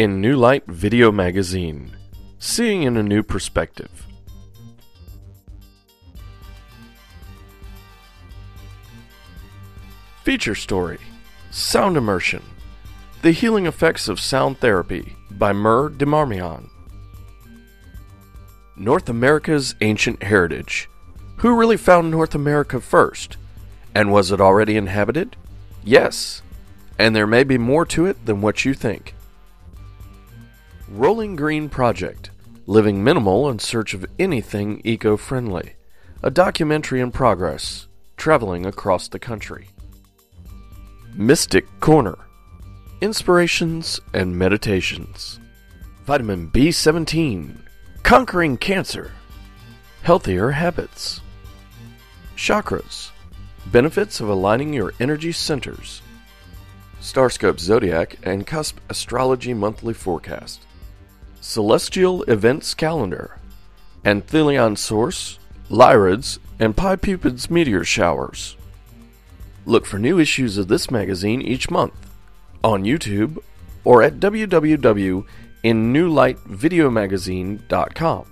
In New Light Video Magazine, seeing in a new perspective. Feature story, Sound Immersion, The Healing Effects of Sound Therapy by Mer de Marmion. North America's Ancient Heritage. Who really found North America first? And was it already inhabited? Yes, and there may be more to it than what you think. Rolling Green Project, Living Minimal in Search of Anything Eco-Friendly, a documentary in progress, traveling across the country. Mystic Corner, Inspirations and Meditations. Vitamin B17, Conquering Cancer, Healthier Habits. Chakras, Benefits of Aligning Your Energy Centers. Starscope Zodiac and Cusp Astrology Monthly Forecast. Celestial Events Calendar, Anthelion Source, Lyrids, and Pi Pupid's Meteor Showers. Look for new issues of this magazine each month on YouTube or at www.innewlightvideomagazine.com.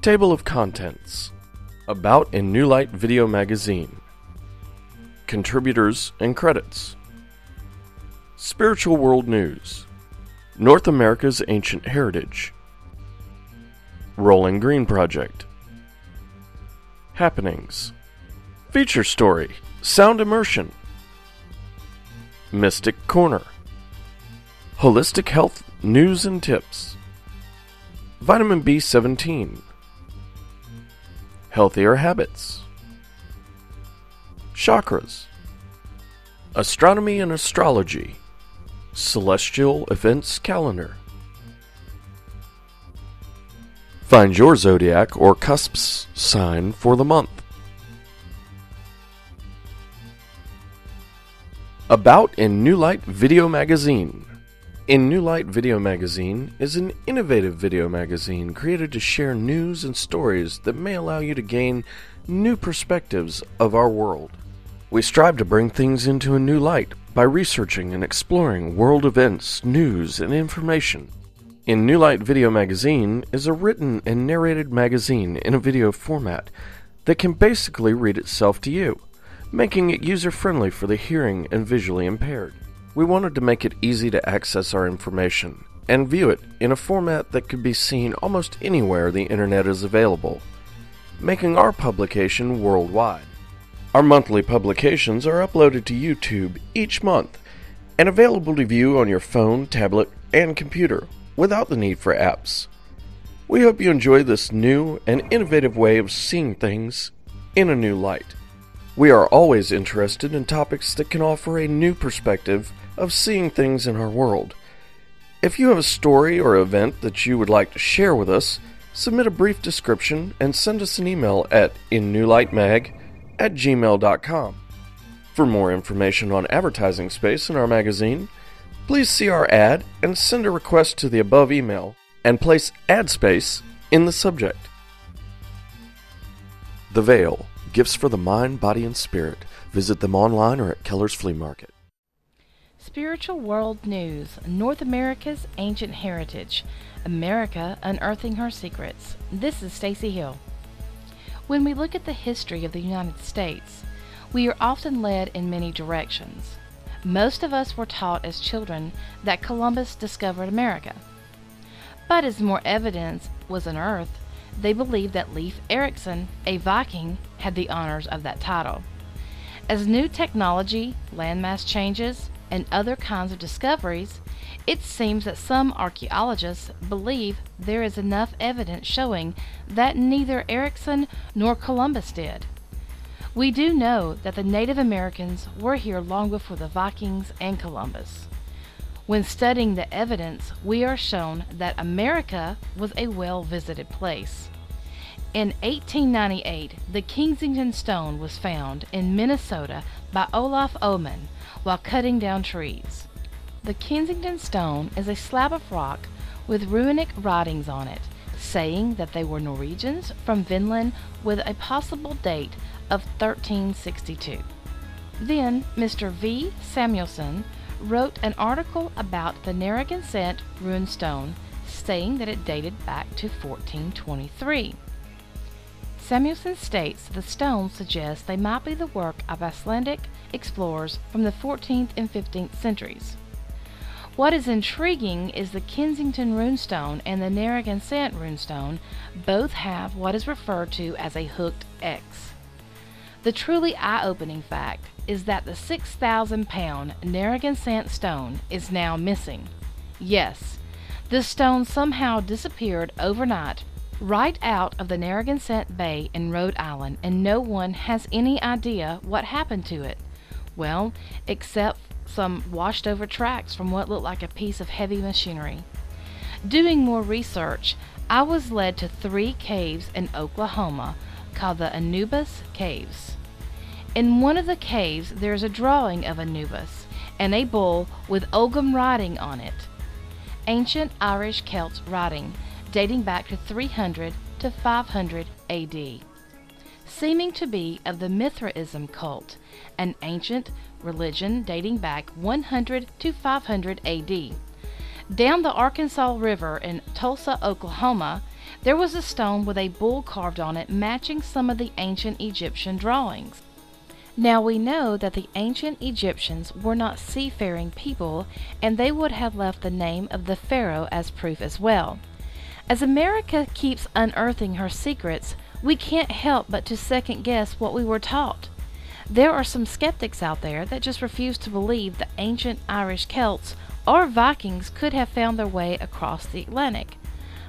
Table of Contents. About in New Light Video Magazine. Contributors and credits. Spiritual World News. North America's Ancient Heritage. Rolling Green Project. Happenings. Feature story, Sound Immersion. Mystic Corner. Holistic Health News and Tips. Vitamin B17. Healthier Habits. Chakras. Astronomy and Astrology. Celestial Events Calendar. Find your zodiac or cusp's sign for the month. About in New Light Video Magazine. In New Light Video Magazine is an innovative video magazine created to share news and stories that may allow you to gain new perspectives of our world. We strive to bring things into a new light by researching and exploring world events, news, and information. In New Light Video Magazine is a written and narrated magazine in a video format that can basically read itself to you, making it user-friendly for the hearing and visually impaired. We wanted to make it easy to access our information and view it in a format that could be seen almost anywhere the internet is available, making our publication worldwide. Our monthly publications are uploaded to YouTube each month and available to view on your phone, tablet, and computer without the need for apps. We hope you enjoy this new and innovative way of seeing things in a new light. We are always interested in topics that can offer a new perspective of seeing things in our world. If you have a story or event that you would like to share with us, submit a brief description and send us an email at innewlightmag@gmail.com. For more information on advertising space in our magazine, please see our ad and send a request to the above email and place ad space in the subject. The Veil. Gifts for the mind, body, and spirit. Visit them online or at Keller's Flea Market. Spiritual World News, North America's Ancient Heritage, America Unearthing Her Secrets. This is Stacy Hill. When we look at the history of the United States, we are often led in many directions. Most of us were taught as children that Columbus discovered America. But as more evidence was unearthed, they believed that Leif Erikson, a Viking, had the honors of that title. As new technology, landmass changes, and other kinds of discoveries, it seems that some archaeologists believe there is enough evidence showing that neither Erikson nor Columbus did. We do know that the Native Americans were here long before the Vikings and Columbus. When studying the evidence, we are shown that America was a well-visited place. In 1898, the Kensington Stone was found in Minnesota by Olaf Oman while cutting down trees. The Kensington Stone is a slab of rock with runic writings on it, saying that they were Norwegians from Vinland with a possible date of 1362. Then Mr. V. Samuelson wrote an article about the Narragansett runestone, saying that it dated back to 1423. Samuelson states the stones suggest they might be the work of Icelandic explorers from the 14th and 15th centuries. What is intriguing is the Kensington runestone and the Narragansett runestone both have what is referred to as a hooked X. The truly eye-opening fact is that the 6,000-pound Narragansett stone is now missing. Yes, the stone somehow disappeared overnight right out of the Narragansett Bay in Rhode Island, and no one has any idea what happened to it. Well, except some washed over tracks from what looked like a piece of heavy machinery. Doing more research, I was led to 3 caves in Oklahoma called the Anubis Caves. In one of the caves there is a drawing of Anubis and a bull with Ogham writing on it. Ancient Irish Celts writing dating back to 300 to 500 AD, seeming to be of the Mithraism cult, an ancient religion dating back 100 to 500 AD. Down the Arkansas River in Tulsa, Oklahoma, there was a stone with a bull carved on it matching some of the ancient Egyptian drawings. Now we know that the ancient Egyptians were not seafaring people, and they would have left the name of the pharaoh as proof as well. As America keeps unearthing her secrets, we can't help but to second guess what we were taught. There are some skeptics out there that just refuse to believe the ancient Irish Celts or Vikings could have found their way across the Atlantic.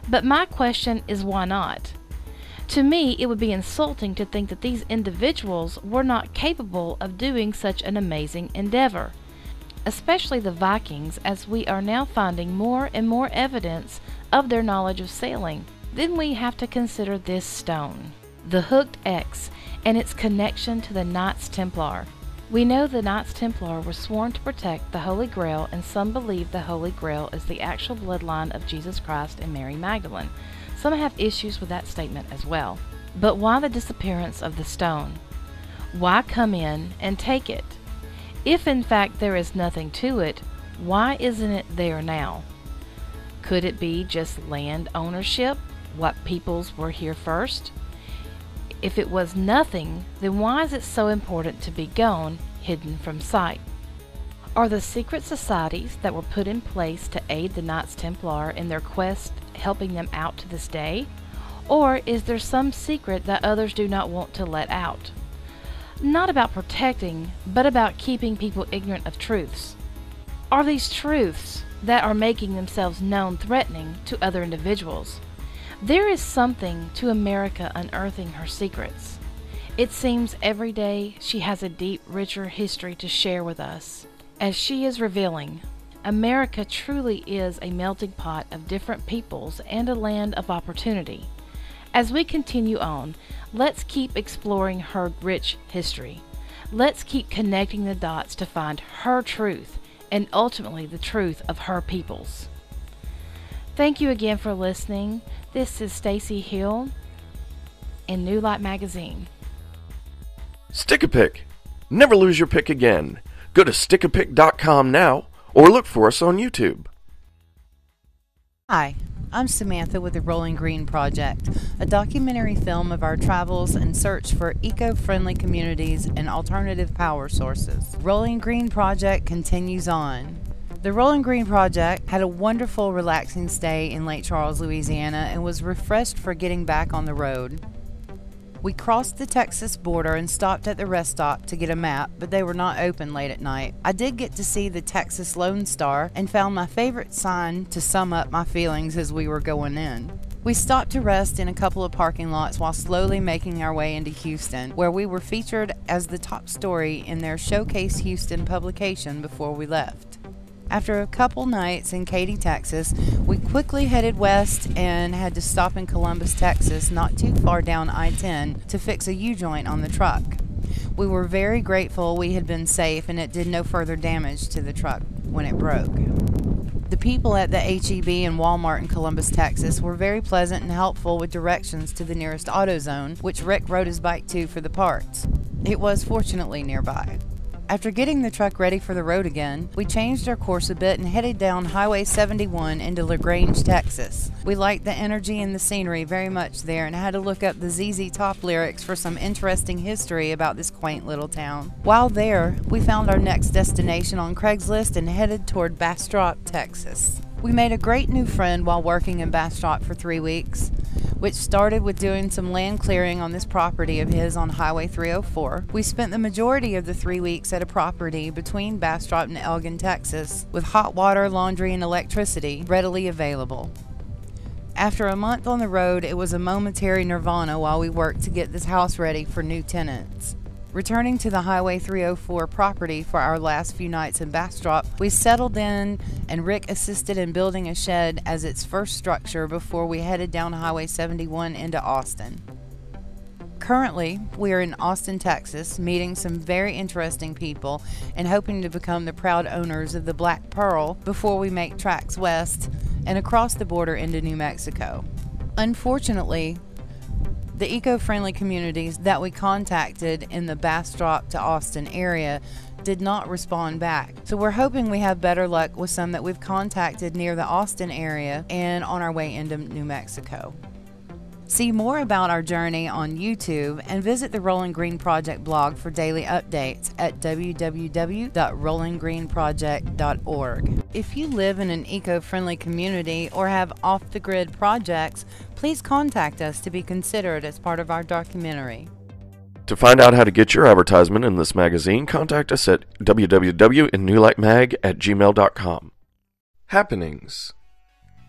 But my question is, why not? To me, it would be insulting to think that these individuals were not capable of doing such an amazing endeavor, especially the Vikings, as we are now finding more and more evidence of their knowledge of sailing. Then we have to consider this stone, the hooked X, and its connection to the Knights Templar. We know the Knights Templar were sworn to protect the Holy Grail, and some believe the Holy Grail is the actual bloodline of Jesus Christ and Mary Magdalene. Some have issues with that statement as well. But why the disappearance of the stone? Why come in and take it? If in fact there is nothing to it, why isn't it there now? Could it be just land ownership? What peoples were here first? If it was nothing, then why is it so important to be gone, hidden from sight? Are the secret societies that were put in place to aid the Knights Templar in their quest helping them out to this day? Or is there some secret that others do not want to let out? Not about protecting, but about keeping people ignorant of truths. Are these truths that are making themselves known threatening to other individuals? There is something to America unearthing her secrets. It seems every day she has a deep, richer history to share with us. As she is revealing, America truly is a melting pot of different peoples and a land of opportunity. As we continue on, let's keep exploring her rich history. Let's keep connecting the dots to find her truth and ultimately the truth of her peoples. Thank you again for listening. This is Stacy Hill in New Light Magazine. Stick a Pick. Never lose your pick again. Go to stickapick.com now or look for us on YouTube. Hi, I'm Samantha with the Rolling Green Project, a documentary film of our travels and search for eco-friendly communities and alternative power sources. Rolling Green Project continues on. The Rolling Green Project had a wonderful, relaxing stay in Lake Charles, Louisiana, and was refreshed for getting back on the road. We crossed the Texas border and stopped at the rest stop to get a map, but they were not open late at night. I did get to see the Texas Lone Star and found my favorite sign to sum up my feelings as we were going in. We stopped to rest in a couple of parking lots while slowly making our way into Houston, where we were featured as the top story in their Showcase Houston publication before we left. After a couple nights in Katy, Texas, we quickly headed west and had to stop in Columbus, Texas, not too far down I-10, to fix a U-joint on the truck. We were very grateful we had been safe and it did no further damage to the truck when it broke. The people at the H-E-B and Walmart in Columbus, Texas were very pleasant and helpful with directions to the nearest AutoZone, which Rick rode his bike to for the parts. It was fortunately nearby. After getting the truck ready for the road again, we changed our course a bit and headed down Highway 71 into LaGrange, Texas. We liked the energy and the scenery very much there and had to look up the ZZ Top lyrics for some interesting history about this quaint little town. While there, we found our next destination on Craigslist and headed toward Bastrop, Texas. We made a great new friend while working in Bastrop for 3 weeks, which started with doing some land clearing on this property of his on Highway 304. We spent the majority of the 3 weeks at a property between Bastrop and Elgin, Texas, with hot water, laundry, and electricity readily available. After a month on the road, it was a momentary nirvana while we worked to get this house ready for new tenants. Returning to the Highway 304 property for our last few nights in Bastrop, we settled in and Rick assisted in building a shed as its first structure before we headed down Highway 71 into Austin. Currently, we are in Austin, Texas, meeting some very interesting people and hoping to become the proud owners of the Black Pearl before we make tracks west and across the border into New Mexico. Unfortunately, the eco-friendly communities that we contacted in the Bastrop to Austin area did not respond back. So we're hoping we have better luck with some that we've contacted near the Austin area and on our way into New Mexico. See more about our journey on YouTube and visit the Rolling Green Project blog for daily updates at www.rollinggreenproject.org. If you live in an eco-friendly community or have off-the-grid projects, please contact us to be considered as part of our documentary. To find out how to get your advertisement in this magazine, contact us at www.newlightmag@gmail.com. Happenings.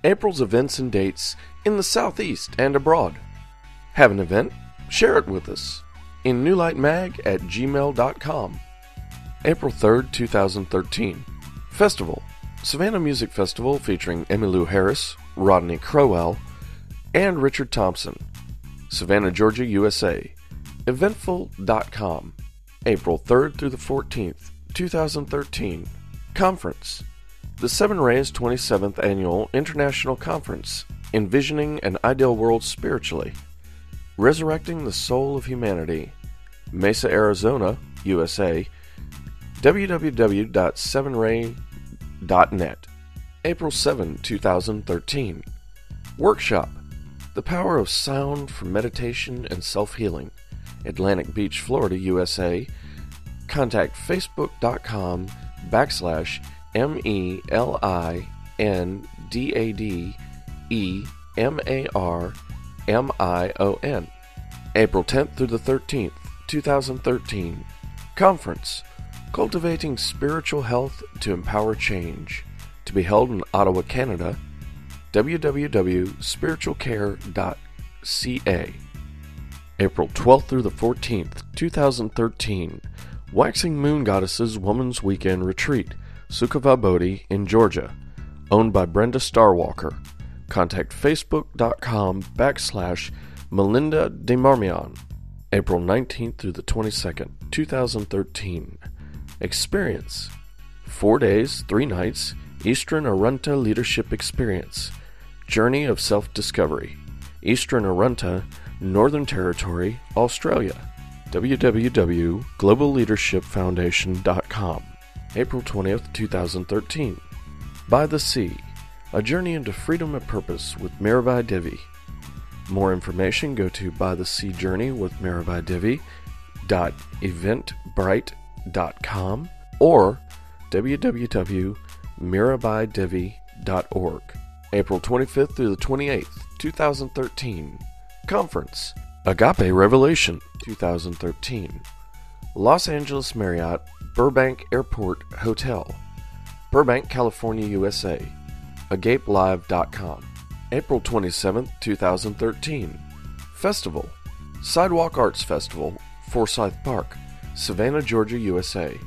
April's events and dates in the Southeast and abroad. Have an event? Share it with us in newlightmag@gmail.com. April 3rd, 2013. Festival. Savannah Music Festival featuring Emmylou Harris, Rodney Crowell, and Richard Thompson. Savannah, Georgia, USA. Eventful.com. April 3rd through the 14th, 2013. Conference. The Seven Rays 27th Annual International Conference, Envisioning an Ideal World Spiritually, Resurrecting the Soul of Humanity, Mesa, Arizona, USA, www.sevenray.net, April 7, 2013. Workshop, The Power of Sound for Meditation and Self-Healing, Atlantic Beach, Florida, USA. Contact facebook.com/MELINDADEMARMION. April 10th through the 13th, 2013. Conference, Cultivating Spiritual Health to Empower Change, to be held in Ottawa, Canada. www.spiritualcare.ca. April 12th through the 14th, 2013. Waxing Moon Goddesses Woman's Weekend Retreat, Sukhava Bodhi in Georgia, owned by Brenda Starwalker. Contact facebook.com/Melinda DeMarmion. April 19th through the 22nd, 2013. Experience, 4 days, 3 nights, Eastern Arunta Leadership Experience, Journey of Self-Discovery, Eastern Arunta, Northern Territory, Australia. www.globalleadershipfoundation.com. April 20th, 2013. By the Sea, A Journey into Freedom and Purpose with Mirabai Devi. More information, go to By the Sea Journey with Mirabai Devi.eventbrite.com or www.mirabaidevi.org. April 25th through the 28th, 2013. Conference, Agape Revelation 2013. Los Angeles Marriott, Burbank Airport Hotel, Burbank, California, USA. AgapeLive.com. April 27th, 2013. Festival, Sidewalk Arts Festival, Forsyth Park, Savannah, Georgia, USA.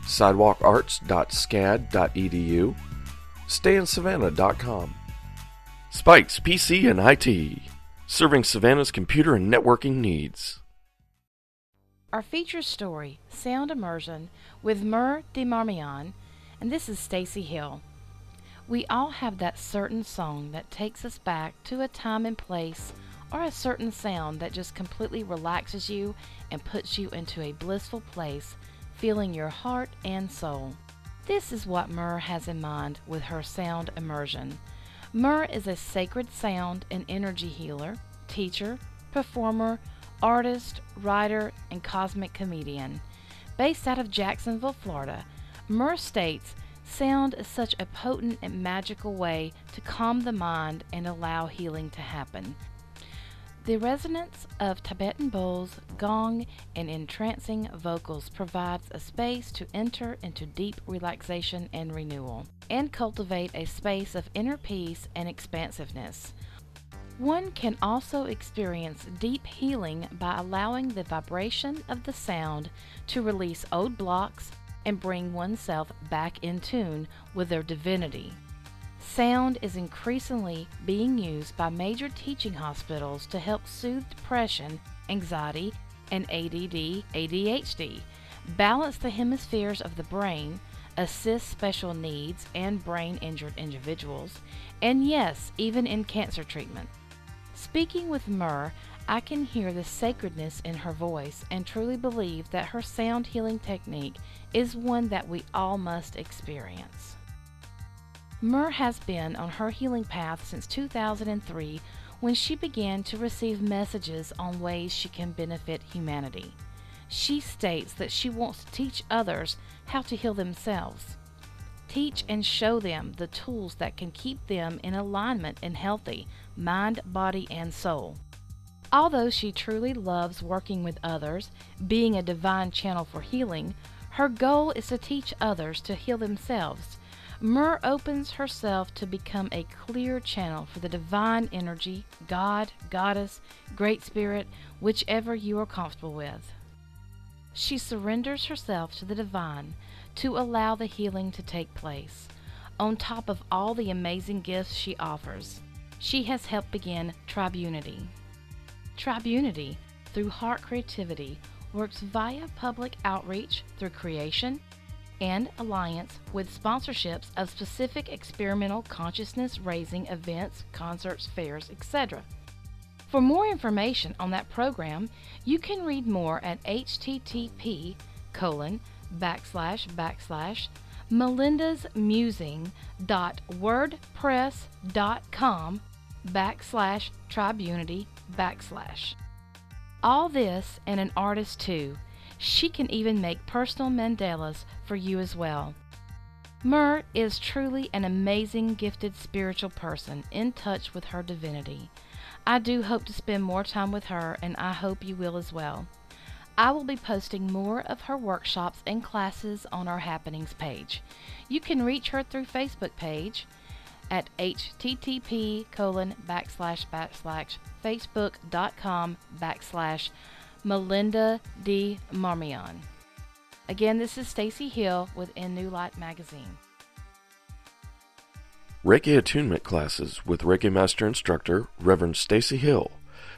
sidewalkarts.scad.edu. StayinSavannah.com. Spikes PC and IT, serving Savannah's computer and networking needs. Our feature story, Sound Immersion, with Mur DeMarmion, and this is Stacy Hill. We all have that certain song that takes us back to a time and place, or a certain sound that just completely relaxes you and puts you into a blissful place, filling your heart and soul. This is what Myrrh has in mind with her sound immersion. Myrrh is a sacred sound and energy healer, teacher, performer, artist, writer, and cosmic comedian. Based out of Jacksonville, Florida, Myrrh states, "Sound is such a potent and magical way to calm the mind and allow healing to happen." The resonance of Tibetan bowls, gong, and entrancing vocals provides a space to enter into deep relaxation and renewal, and cultivate a space of inner peace and expansiveness. One can also experience deep healing by allowing the vibration of the sound to release old blocks and bring oneself back in tune with their divinity. Sound is increasingly being used by major teaching hospitals to help soothe depression, anxiety, and ADD/ADHD, balance the hemispheres of the brain, assist special needs and brain-injured individuals, and yes, even in cancer treatment. Speaking with Myrrh, I can hear the sacredness in her voice and truly believe that her sound healing technique is one that we all must experience. Myrrh has been on her healing path since 2003 when she began to receive messages on ways she can benefit humanity. She states that she wants to teach others how to heal themselves. Teach and show them the tools that can keep them in alignment and healthy, mind, body, and soul. Although she truly loves working with others, being a divine channel for healing, her goal is to teach others to heal themselves. Myrrh opens herself to become a clear channel for the divine energy, God, Goddess, Great Spirit, whichever you are comfortable with. She surrenders herself to the divine to allow the healing to take place. On top of all the amazing gifts she offers, she has helped begin Tribunity. Tribunity, through heart creativity, works via public outreach through creation and alliance with sponsorships of specific experimental consciousness-raising events, concerts, fairs, etc. For more information on that program, you can read more at http://melindasmusing.wordpress.com/tribunity/. All this and an artist too. She can even make personal mandalas for you as well. Myrrh is truly an amazing, gifted spiritual person in touch with her divinity. I do hope to spend more time with her, and I hope you will as well. I will be posting more of her workshops and classes on our happenings page. You can reach her through Facebook page at http://facebook.com/Melinda D. Marmion. Again, this is Stacy Hill with In New Light Magazine. Reiki attunement classes with Reiki Master Instructor Reverend Stacy Hill.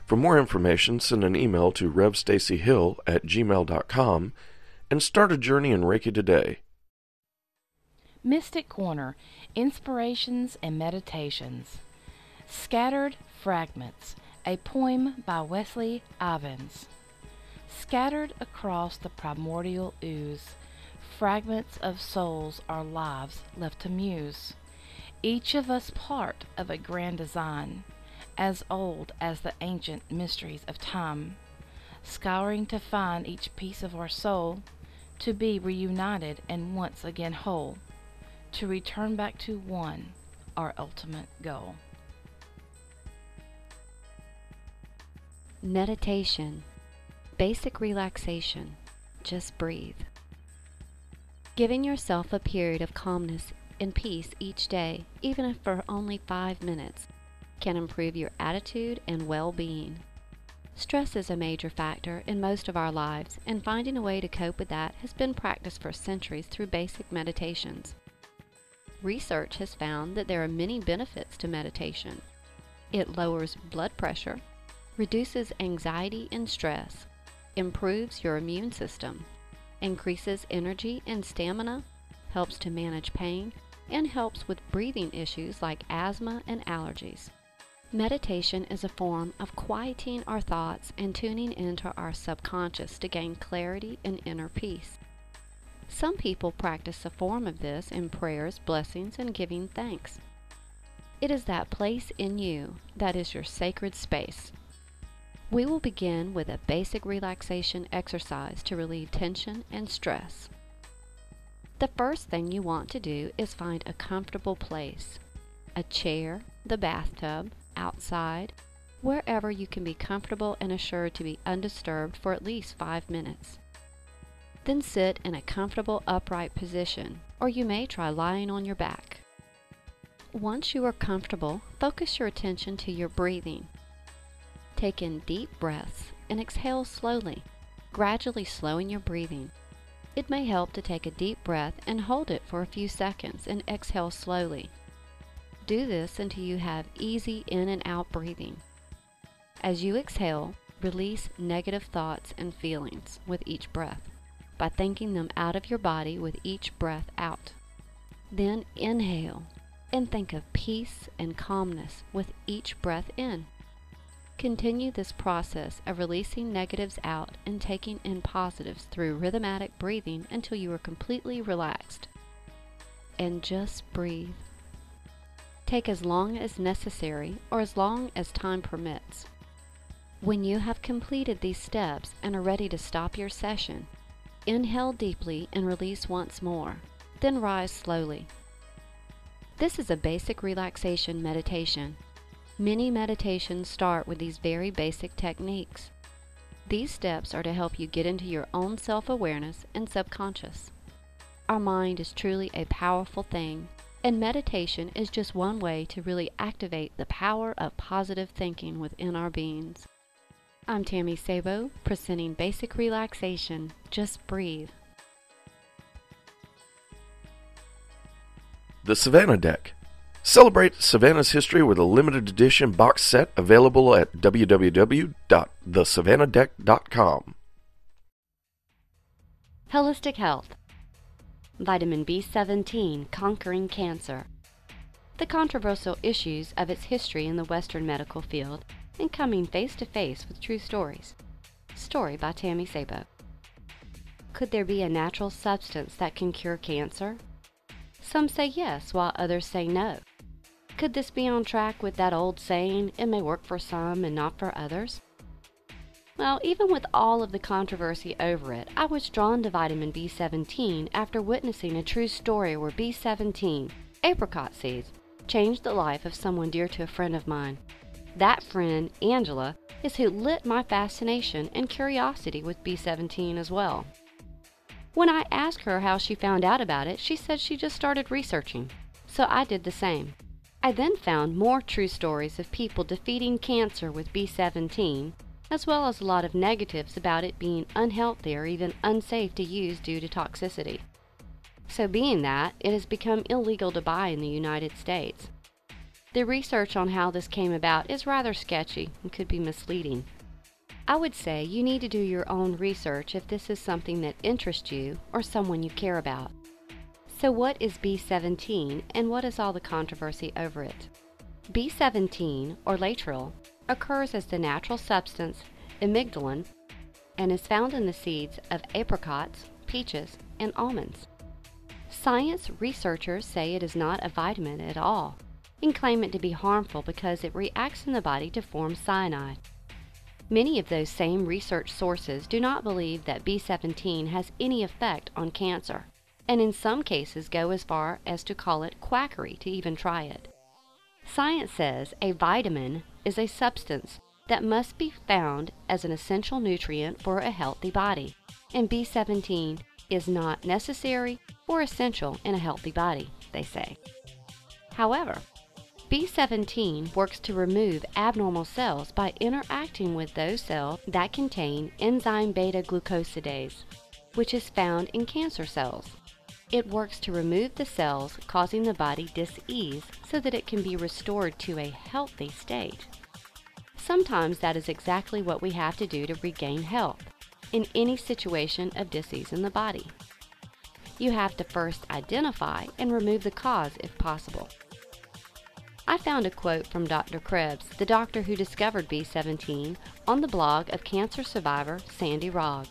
For more information, send an email to revstacyhill@gmail.com and start a journey in Reiki today. Mystic Corner, Inspirations and Meditations. Scattered Fragments, a poem by Wesley Ivins. Scattered across the primordial ooze, fragments of souls are lives left to muse. Each of us part of a grand design, as old as the ancient mysteries of time, scouring to find each piece of our soul, to be reunited and once again whole, to return back to one, our ultimate goal. Meditation. Basic relaxation. Just breathe. Giving yourself a period of calmness and peace each day, even if for only 5 minutes, can improve your attitude and well-being. Stress is a major factor in most of our lives, and finding a way to cope with that has been practiced for centuries through basic meditations. Research has found that there are many benefits to meditation. It lowers blood pressure, reduces anxiety and stress, improves your immune system, increases energy and stamina, helps to manage pain, and helps with breathing issues like asthma and allergies. Meditation is a form of quieting our thoughts and tuning into our subconscious to gain clarity and inner peace. Some people practice a form of this in prayers, blessings, and giving thanks. It is that place in you that is your sacred space. We will begin with a basic relaxation exercise to relieve tension and stress. The first thing you want to do is find a comfortable place, a chair, the bathtub, outside, wherever you can be comfortable and assured to be undisturbed for at least 5 minutes. Then sit in a comfortable upright position, or you may try lying on your back. Once you are comfortable, focus your attention to your breathing. Take in deep breaths and exhale slowly, gradually slowing your breathing. It may help to take a deep breath and hold it for a few seconds and exhale slowly. Do this until you have easy in and out breathing. As you exhale, release negative thoughts and feelings with each breath by thinking them out of your body with each breath out. Then inhale and think of peace and calmness with each breath in. Continue this process of releasing negatives out and taking in positives through rhythmatic breathing until you are completely relaxed. And just breathe. Take as long as necessary or as long as time permits. When you have completed these steps and are ready to stop your session, inhale deeply and release once more, then rise slowly. This is a basic relaxation meditation. Many meditations start with these very basic techniques. These steps are to help you get into your own self-awareness and subconscious. Our mind is truly a powerful thing, and meditation is just one way to really activate the power of positive thinking within our beings. I'm Tammy Sabo, presenting Basic Relaxation. Just breathe. The Savannah Deck. Celebrate Savannah's history with a limited edition box set available at www.thesavannahdeck.com. Holistic Health. Vitamin B17 conquering cancer. The controversial issues of its history in the Western medical field and coming face to face with true stories. Story by Tammy Sabo. Could there be a natural substance that can cure cancer? Some say yes, while others say no. Could this be on track with that old saying, it may work for some and not for others? Well, even with all of the controversy over it, I was drawn to vitamin B17 after witnessing a true story where B17, apricot seeds, changed the life of someone dear to a friend of mine. That friend, Angela, is who lit my fascination and curiosity with B17 as well. When I asked her how she found out about it, she said she just started researching. So I did the same. I then found more true stories of people defeating cancer with B17, as well as a lot of negatives about it being unhealthy or even unsafe to use due to toxicity. So being that, it has become illegal to buy in the United States. The research on how this came about is rather sketchy and could be misleading. I would say you need to do your own research if this is something that interests you or someone you care about. So what is B17 and what is all the controversy over it? B17, or laetrile, occurs as the natural substance amygdalin and is found in the seeds of apricots, peaches, and almonds. Science researchers say it is not a vitamin at all and claim it to be harmful because it reacts in the body to form cyanide. Many of those same research sources do not believe that B17 has any effect on cancer, and in some cases go as far as to call it quackery to even try it. Science says a vitamin is a substance that must be found as an essential nutrient for a healthy body, and B17 is not necessary or essential in a healthy body, they say. However, B17 works to remove abnormal cells by interacting with those cells that contain enzyme beta-glucosidase, which is found in cancer cells. It works to remove the cells causing the body dis-ease so that it can be restored to a healthy state. Sometimes that is exactly what we have to do to regain health in any situation of dis-ease in the body. You have to first identify and remove the cause if possible. I found a quote from Dr. Krebs, the doctor who discovered B17, on the blog of cancer survivor Sandy Rogg.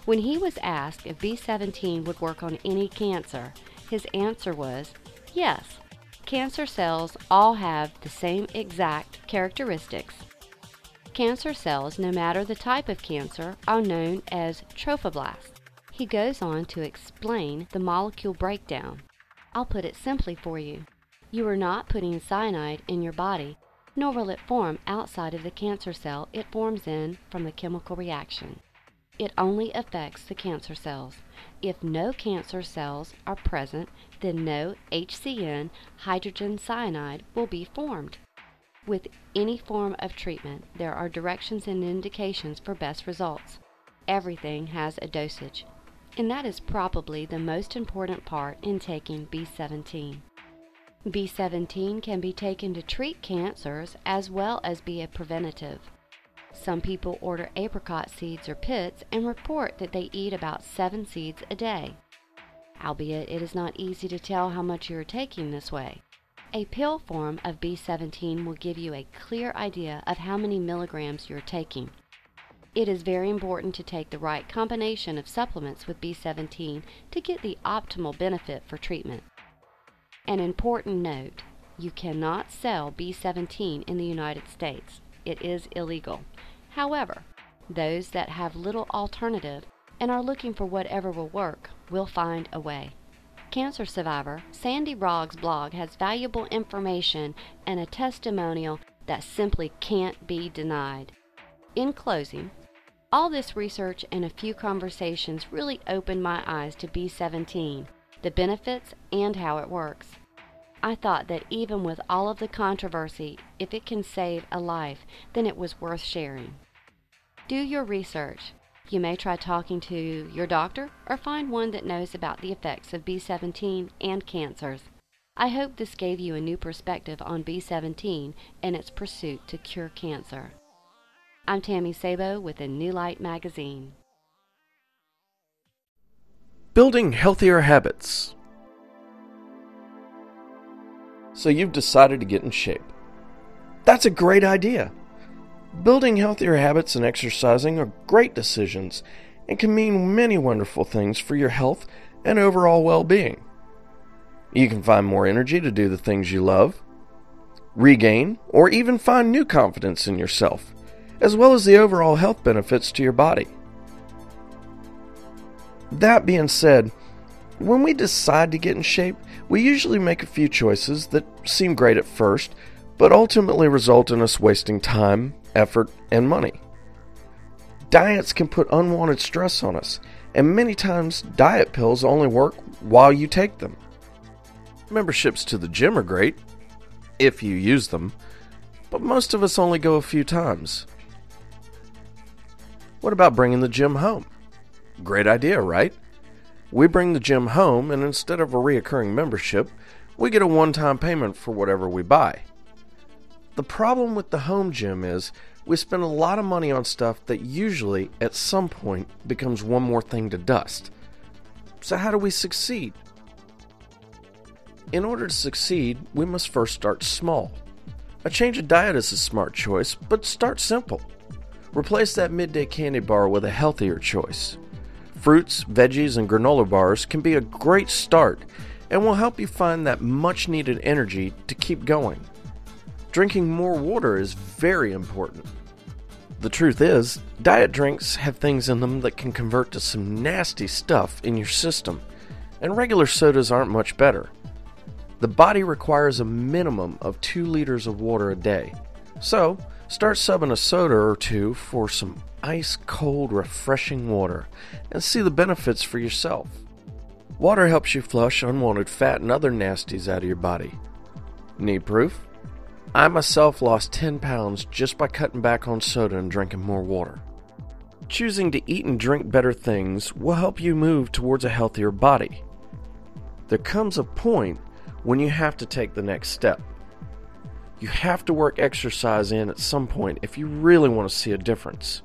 When he was asked if B17 would work on any cancer, his answer was, yes, cancer cells all have the same exact characteristics. Cancer cells, no matter the type of cancer, are known as trophoblasts. He goes on to explain the molecule breakdown. I'll put it simply for you. You are not putting cyanide in your body, nor will it form outside of the cancer cell it forms in from the chemical reaction. It only affects the cancer cells. If no cancer cells are present, then no HCN hydrogen cyanide will be formed. With any form of treatment, there are directions and indications for best results. Everything has a dosage, and that is probably the most important part in taking B17. B17 can be taken to treat cancers as well as be a preventative. Some people order apricot seeds or pits and report that they eat about 7 seeds a day. Albeit it is not easy to tell how much you are taking this way. A pill form of B17 will give you a clear idea of how many milligrams you are taking. It is very important to take the right combination of supplements with B17 to get the optimal benefit for treatment. An important note, you cannot sell B17 in the United States. It is illegal. However, those that have little alternative and are looking for whatever will work will find a way. Cancer survivor Sandy Roggs' blog has valuable information and a testimonial that simply can't be denied. In closing, all this research and a few conversations really opened my eyes to B17, the benefits, and how it works. I thought that even with all of the controversy, if it can save a life, then it was worth sharing. Do your research. You may try talking to your doctor or find one that knows about the effects of B17 and cancers. I hope this gave you a new perspective on B17 and its pursuit to cure cancer. I'm Tammy Sabo with a New Light magazine. Building healthier habits. So you've decided to get in shape. That's a great idea. Building healthier habits and exercising are great decisions and can mean many wonderful things for your health and overall well-being. You can find more energy to do the things you love, regain, or even find new confidence in yourself, as well as the overall health benefits to your body. That being said, when we decide to get in shape, we usually make a few choices that seem great at first, but ultimately result in us wasting time, effort, and money. Diets can put unwanted stress on us, and many times diet pills only work while you take them. Memberships to the gym are great, if you use them, but most of us only go a few times. What about bringing the gym home? Great idea, right? We bring the gym home, and instead of a reoccurring membership, we get a one-time payment for whatever we buy. The problem with the home gym is we spend a lot of money on stuff that usually, at some point, becomes one more thing to dust. So how do we succeed? In order to succeed, we must first start small. A change of diet is a smart choice, but start simple. Replace that midday candy bar with a healthier choice. Fruits, veggies, and granola bars can be a great start and will help you find that much-needed energy to keep going. Drinking more water is very important. The truth is, diet drinks have things in them that can convert to some nasty stuff in your system, and regular sodas aren't much better. The body requires a minimum of 2 liters of water a day, so start subbing a soda or two for some ice-cold, refreshing water and see the benefits for yourself. Water helps you flush unwanted fat and other nasties out of your body. Need proof? I myself lost 10 pounds just by cutting back on soda and drinking more water. Choosing to eat and drink better things will help you move towards a healthier body. There comes a point when you have to take the next step. You have to work exercise in at some point if you really want to see a difference.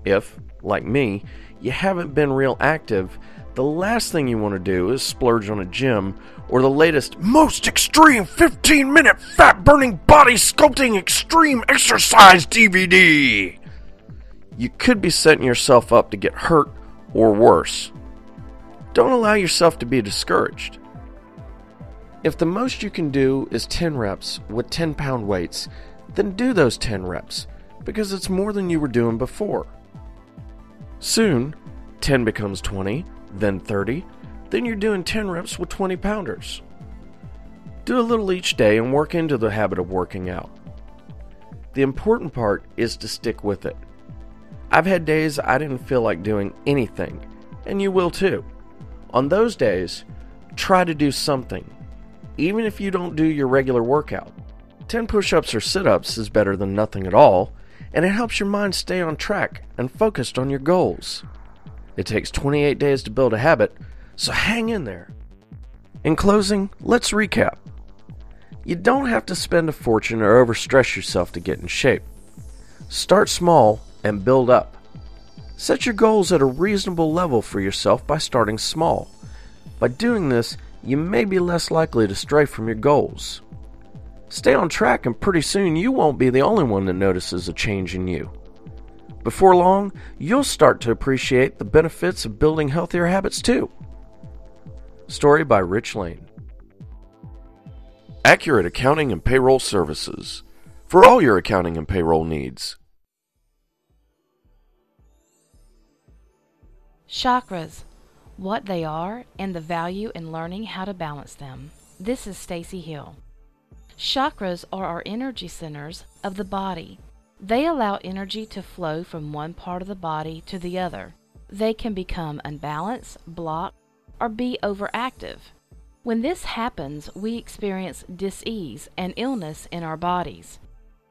If, like me, you haven't been real active, the last thing you want to do is splurge on a gym or the latest most extreme 15-minute fat-burning body sculpting extreme exercise DVD. You could be setting yourself up to get hurt or worse. Don't allow yourself to be discouraged. If the most you can do is 10 reps with 10-pound weights, then do those 10 reps, because it's more than you were doing before. Soon, 10 becomes 20, then 30, then you're doing 10 reps with 20-pounders. Do a little each day and work into the habit of working out. The important part is to stick with it. I've had days I didn't feel like doing anything, and you will too. On those days, try to do something, even if you don't do your regular workout. 10 push-ups or sit-ups is better than nothing at all, and it helps your mind stay on track and focused on your goals. It takes 28 days to build a habit, so hang in there. In closing, let's recap. You don't have to spend a fortune or overstress yourself to get in shape. Start small and build up. Set your goals at a reasonable level for yourself by starting small. By doing this, you may be less likely to stray from your goals. Stay on track and pretty soon you won't be the only one that notices a change in you. Before long, you'll start to appreciate the benefits of building healthier habits too. Story by Rich Lane. Accurate Accounting and Payroll Services. For all your accounting and payroll needs. Chakras, what they are and the value in learning how to balance them. This is Stacy Hill. Chakras are our energy centers of the body. They allow energy to flow from one part of the body to the other. They can become unbalanced, blocked, or be overactive. When this happens, we experience dis-ease and illness in our bodies.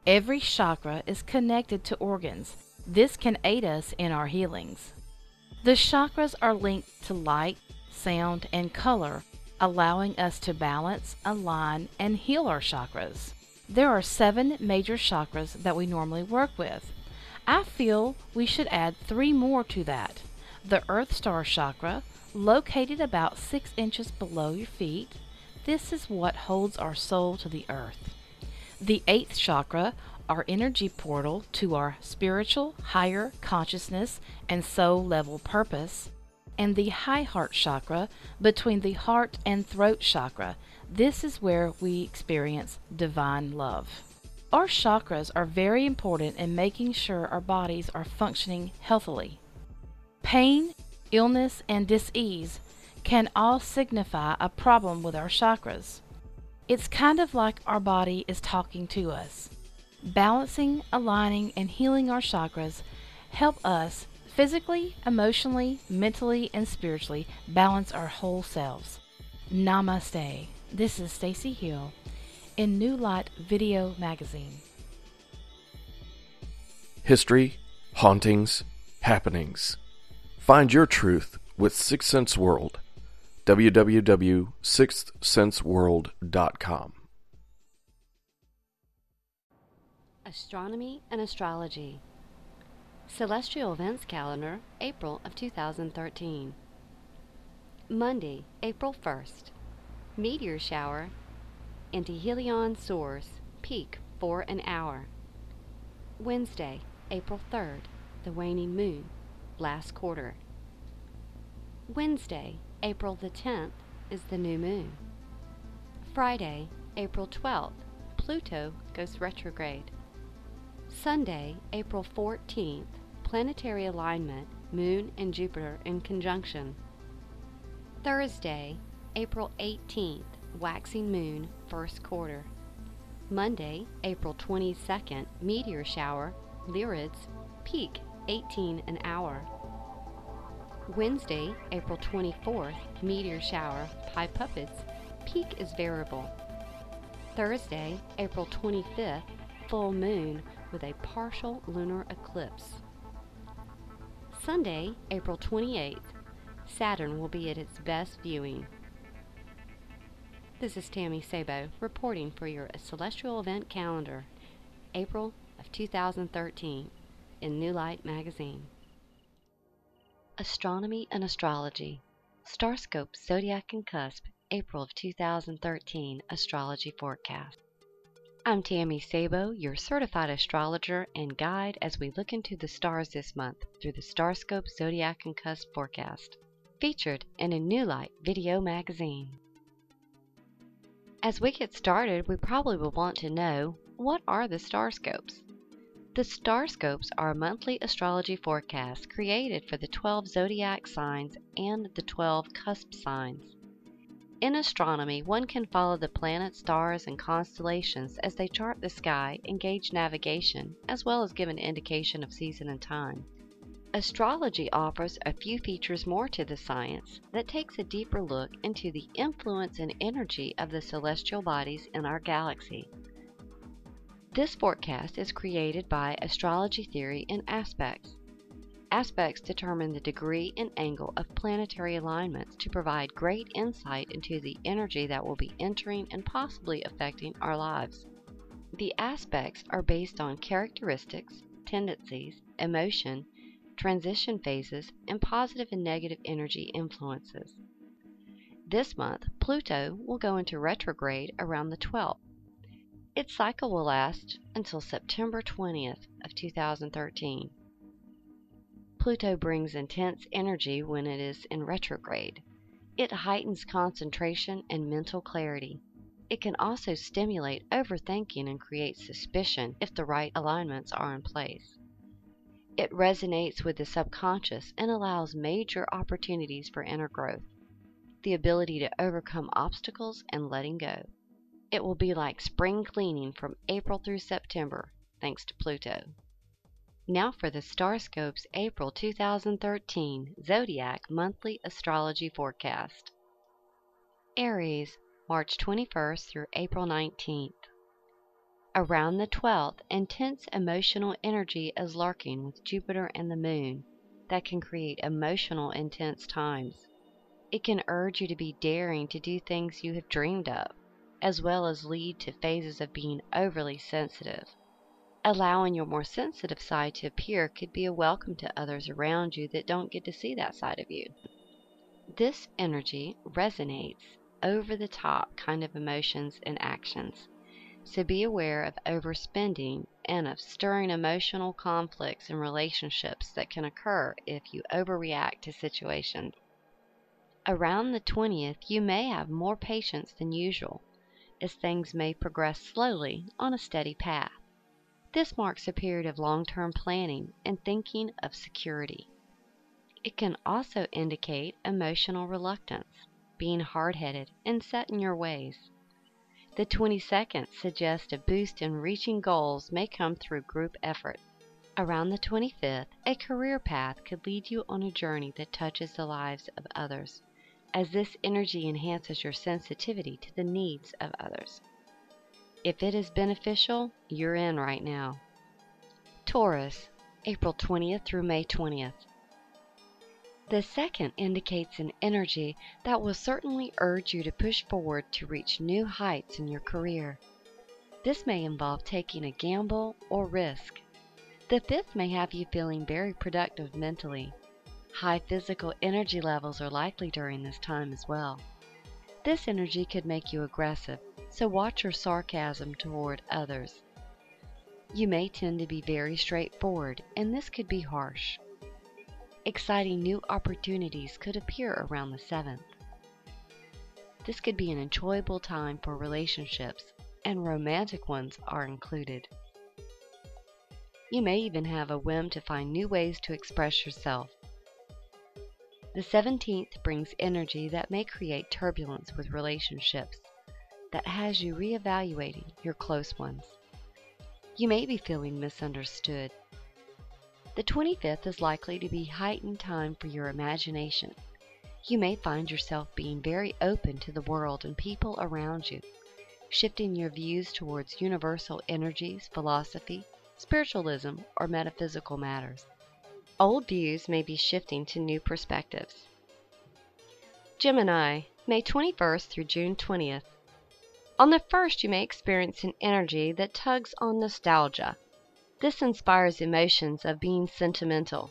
Every chakra is connected to organs. This can aid us in our healings. The chakras are linked to light, sound, and color, allowing us to balance, align, and heal our chakras. There are 7 major chakras that we normally work with. I feel we should add 3 more to that. The Earth Star chakra, located about 6 inches below your feet. This is what holds our soul to the earth. The 8th chakra, our energy portal to our spiritual, higher consciousness and soul level purpose. And the high heart chakra, between the heart and throat chakra. This is where we experience divine love. Our chakras are very important in making sure our bodies are functioning healthily. Pain, illness, and dis-ease can all signify a problem with our chakras. It's kind of like our body is talking to us. Balancing, aligning, and healing our chakras help us physically, emotionally, mentally, and spiritually balance our whole selves. Namaste. This is Stacy Hill in New Light Video Magazine. History, hauntings, happenings. Find your truth with Sixth Sense World. www.sixthsenseworld.com. Astronomy and Astrology. Celestial Events Calendar, April of 2013. Monday, April 1st. Meteor shower. Antihelion source. Peak for an hour. Wednesday, April 3rd. The waning moon. Last quarter. Wednesday, April the 10th is the new moon. Friday, April 12th. Pluto goes retrograde. Sunday, April 14th, planetary alignment, Moon and Jupiter in conjunction. Thursday, April 18th, waxing moon, first quarter. Monday, April 22nd, meteor shower, Lyrids, peak 18 an hour. Wednesday, April 24th, meteor shower, Pi Puppets, peak is variable. Thursday, April 25th, full moon with a partial lunar eclipse. Sunday, April 28th, Saturn will be at its best viewing. This is Tammy Sabo reporting for your Celestial Event Calendar, April of 2013, in New Light Magazine. Astronomy and Astrology. Starscope Zodiac and Cusp, April of 2013 Astrology Forecast. I'm Tammy Sabo, your certified astrologer and guide as we look into the stars this month through the Starscope Zodiac and Cusp forecast, featured in a New Light video magazine. As we get started, we probably will want to know, what are the Starscopes? The Starscopes are a monthly astrology forecast created for the 12 zodiac signs and the 12 cusp signs. In astronomy, one can follow the planets, stars, and constellations as they chart the sky and gauge navigation, as well as give an indication of season and time. Astrology offers a few features more to the science that takes a deeper look into the influence and energy of the celestial bodies in our galaxy. This forecast is created by astrology theory and aspects. Aspects determine the degree and angle of planetary alignments to provide great insight into the energy that will be entering and possibly affecting our lives. The aspects are based on characteristics, tendencies, emotion, transition phases, and positive and negative energy influences. This month, Pluto will go into retrograde around the 12th. Its cycle will last until September 20th of 2013. Pluto brings intense energy when it is in retrograde. It heightens concentration and mental clarity. It can also stimulate overthinking and create suspicion if the right alignments are in place. It resonates with the subconscious and allows major opportunities for inner growth, the ability to overcome obstacles and letting go. It will be like spring cleaning from April through September, thanks to Pluto. Now for the Starscope's April 2013 Zodiac Monthly Astrology Forecast. Aries, March 21st through April 19th. Around the 12th, intense emotional energy is lurking with Jupiter and the Moon that can create emotional intense times. It can urge you to be daring to do things you have dreamed of, as well as lead to phases of being overly sensitive. Allowing your more sensitive side to appear could be a welcome to others around you that don't get to see that side of you. This energy resonates over-the-top kind of emotions and actions. So be aware of overspending and of stirring emotional conflicts in relationships that can occur if you overreact to situations. Around the 20th, you may have more patience than usual, as things may progress slowly on a steady path. This marks a period of long-term planning and thinking of security. It can also indicate emotional reluctance, being hard-headed and set in your ways. The 22nd suggests a boost in reaching goals may come through group effort. Around the 25th, a career path could lead you on a journey that touches the lives of others, as this energy enhances your sensitivity to the needs of others. If it is beneficial, you're in right now. Taurus, April 20th through May 20th. The second indicates an energy that will certainly urge you to push forward to reach new heights in your career. This may involve taking a gamble or risk. The fifth may have you feeling very productive mentally. High physical energy levels are likely during this time as well. This energy could make you aggressive, so watch your sarcasm toward others. You may tend to be very straightforward, and this could be harsh. Exciting new opportunities could appear around the 7th. This could be an enjoyable time for relationships, and romantic ones are included. You may even have a whim to find new ways to express yourself. The 17th brings energy that may create turbulence with relationships, that has you reevaluating your close ones. You may be feeling misunderstood. The 25th is likely to be heightened time for your imagination. You may find yourself being very open to the world and people around you, shifting your views towards universal energies, philosophy, spiritualism, or metaphysical matters. Old views may be shifting to new perspectives. Gemini, May 21st through June 20th. On the 1st, you may experience an energy that tugs on nostalgia. This inspires emotions of being sentimental.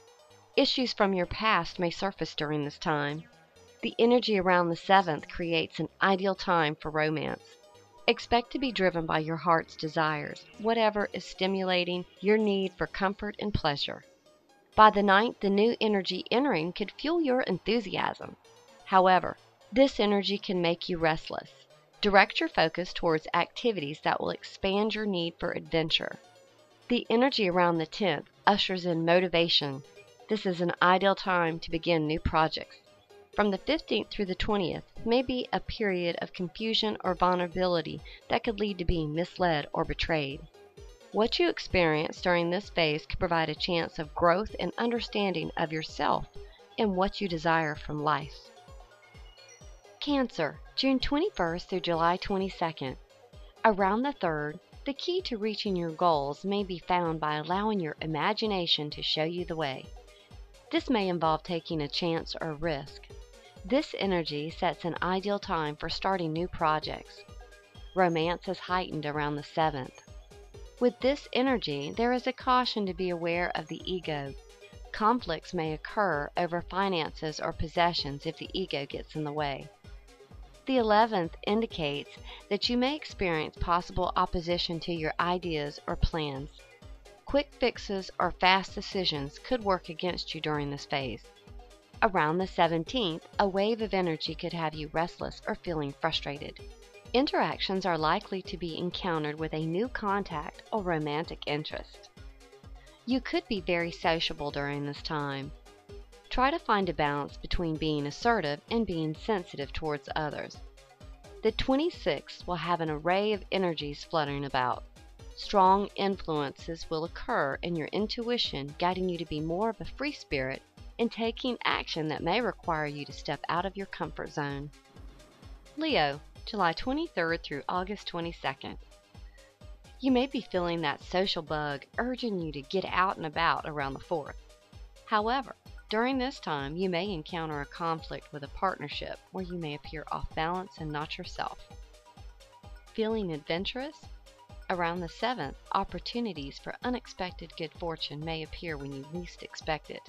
Issues from your past may surface during this time. The energy around the 7th creates an ideal time for romance. Expect to be driven by your heart's desires, whatever is stimulating your need for comfort and pleasure. By the 9th, the new energy entering could fuel your enthusiasm. However, this energy can make you restless. Direct your focus towards activities that will expand your need for adventure. The energy around the 10th ushers in motivation. This is an ideal time to begin new projects. From the 15th through the 20th may be a period of confusion or vulnerability that could lead to being misled or betrayed. What you experience during this phase could provide a chance of growth and understanding of yourself and what you desire from life. Cancer, June 21st through July 22nd. Around the 3rd, the key to reaching your goals may be found by allowing your imagination to show you the way. This may involve taking a chance or risk. This energy sets an ideal time for starting new projects. Romance is heightened around the 7th. With this energy, there is a caution to be aware of the ego. Conflicts may occur over finances or possessions if the ego gets in the way. The 11th indicates that you may experience possible opposition to your ideas or plans. Quick fixes or fast decisions could work against you during this phase. Around the 17th, a wave of energy could have you restless or feeling frustrated. Interactions are likely to be encountered with a new contact or romantic interest. You could be very sociable during this time. Try to find a balance between being assertive and being sensitive towards others. The 26th will have an array of energies fluttering about. Strong influences will occur in your intuition, guiding you to be more of a free spirit and taking action that may require you to step out of your comfort zone. Leo, July 23rd through August 22nd. You may be feeling that social bug urging you to get out and about around the 4th. However, during this time, you may encounter a conflict with a partnership where you may appear off balance and not yourself. Feeling adventurous? Around the 7th, opportunities for unexpected good fortune may appear when you least expect it.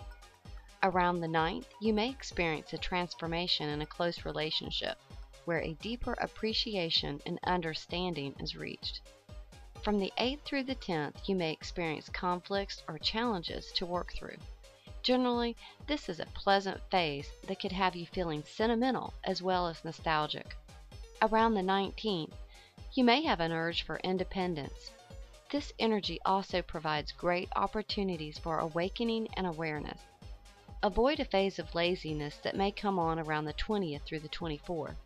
Around the 9th, you may experience a transformation in a close relationship where a deeper appreciation and understanding is reached. From the 8th through the 10th, you may experience conflicts or challenges to work through. Generally, this is a pleasant phase that could have you feeling sentimental as well as nostalgic. Around the 19th, you may have an urge for independence. This energy also provides great opportunities for awakening and awareness. Avoid a phase of laziness that may come on around the 20th through the 24th.